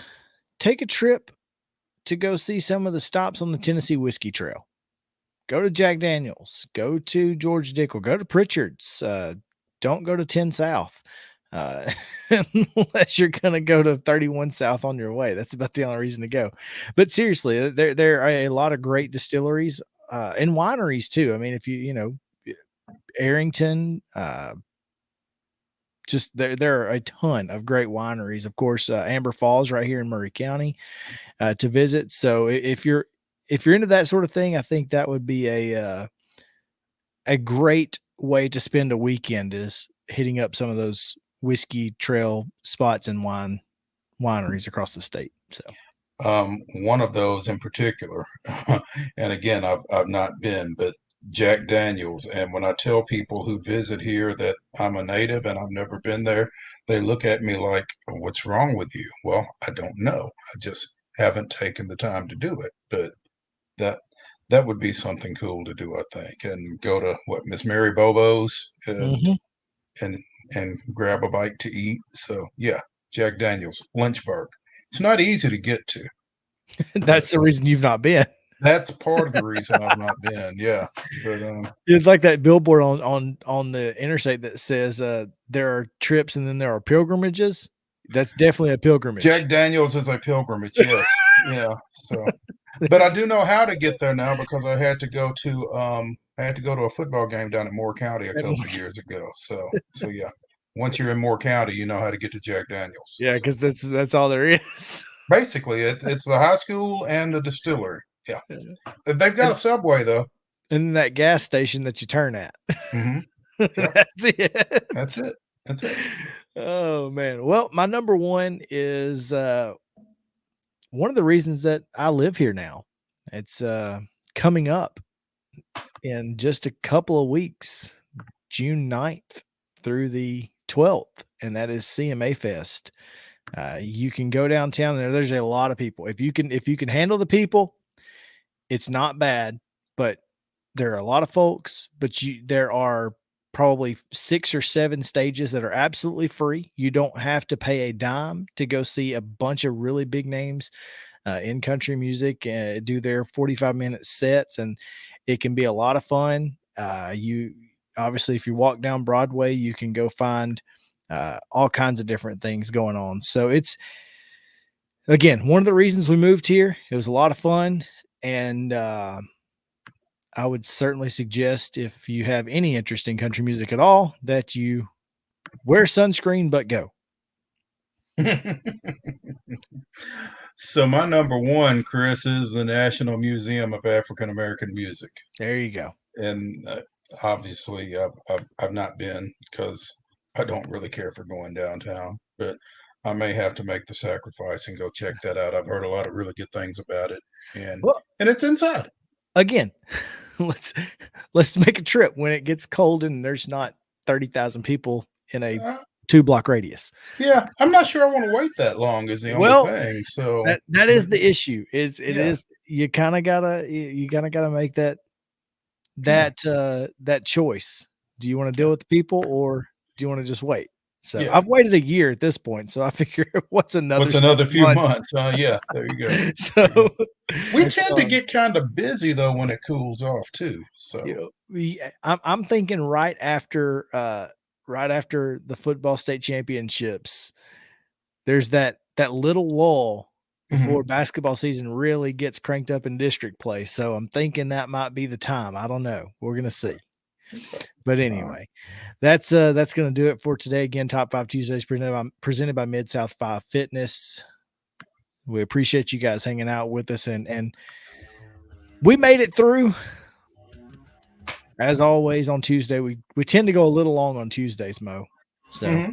take a trip to go see some of the stops on the Tennessee Whiskey Trail. Go to Jack Daniels, go to George Dickel, go to Pritchard's. Don't go to 10 South. Unless you're going to go to 31 South on your way. That's about the only reason to go. But seriously, there are a lot of great distilleries and wineries too. I mean, if Arrington, just there are a ton of great wineries. Of course, Amber Falls right here in Murray County to visit. So if you're if you're into that sort of thing, I think that would be a great way to spend a weekend, is hitting up some of those whiskey trail spots and wineries across the state. So one of those in particular, and again, I've not been, but Jack Daniels. And when I tell people who visit here that I'm a native and I've never been there, they look at me like, what's wrong with you? Well, I don't know. I just haven't taken the time to do it. But that would be something cool to do, I think. And go to Miss Mary Bobo's and grab a bite to eat. So yeah, Jack Daniels, Lynchburg. It's not easy to get to. That's the reason you've not been. That's part of the reason I've not been. Yeah, but it's like that billboard on the interstate that says there are trips and then there are pilgrimages. That's definitely a pilgrimage. Jack Daniels is a pilgrimage. Yes, yeah. So, but I do know how to get there now, because I had to go to a football game down in Moore County a couple of years ago. So yeah. Once you're in Moore County, you know how to get to Jack Daniels. Yeah, because that's all there is. Basically, it's the high school and the distillery. Yeah. They've got a Subway, though. And that gas station that you turn at. Mm-hmm. Yep. That's it. That's it. Oh, man. Well, my number one is one of the reasons that I live here now. It's coming up in just a couple of weeks, June 9th through the 12th, and that is CMA Fest. You can go downtown there. There's a lot of people. If you can handle the people, it's not bad, but there are a lot of folks, but there are probably 6 or 7 stages that are absolutely free. You don't have to pay a dime to go see a bunch of really big names in country music and do their 45-minute sets, and it can be a lot of fun. Obviously, if you walk down Broadway, you can go find all kinds of different things going on. So it's, again, one of the reasons we moved here. It was a lot of fun. And I would certainly suggest, if you have any interest in country music at all, that you wear sunscreen, but go. So my number one, Chris, is the National Museum of African American Music. There you go. And obviously, I've not been, because I don't really care for going downtown, but I may have to make the sacrifice and go check that out. I've heard a lot of really good things about it, and it's inside. Again, let's make a trip when it gets cold and there's not 30,000 people in a 2-block radius. Yeah, I'm not sure I want to wait that long. Is the only thing. So that is the issue. Is you kind of gotta make that choice. Do you want to deal with the people, or do you want to just wait? So I've waited a year at this point. So I figure what's another few months? Yeah, there you go. So we tend to get kind of busy though when it cools off too. So I'm thinking right after the football state championships, there's that little lull before basketball season really gets cranked up in district play. So I'm thinking that might be the time. I don't know. We're gonna see. But anyway, that's going to do it for today. Again, Top 5 Tuesdays presented by Mid-South 5 Fitness. We appreciate you guys hanging out with us, and we made it through. As always on Tuesday, we tend to go a little long on Tuesdays, Mo. So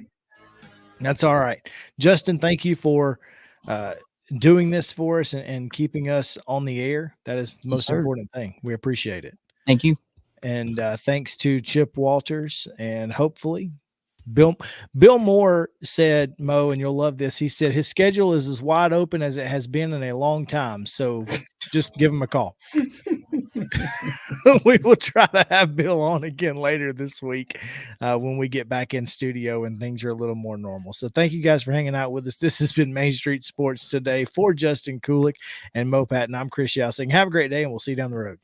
that's all right. Justin, thank you for doing this for us and keeping us on the air. That is the most important thing. We appreciate it. Thank you. And thanks to Chip Walters, and hopefully Bill Moore said, Mo, and you'll love this. He said his schedule is as wide open as it has been in a long time. So just give him a call. We will try to have Bill on again later this week when we get back in studio and things are a little more normal. So thank you guys for hanging out with us. This has been Main Street Sports today. For Justin Kulik and Mo Patton, I'm Chris Yousing. Have a great day, and we'll see you down the road.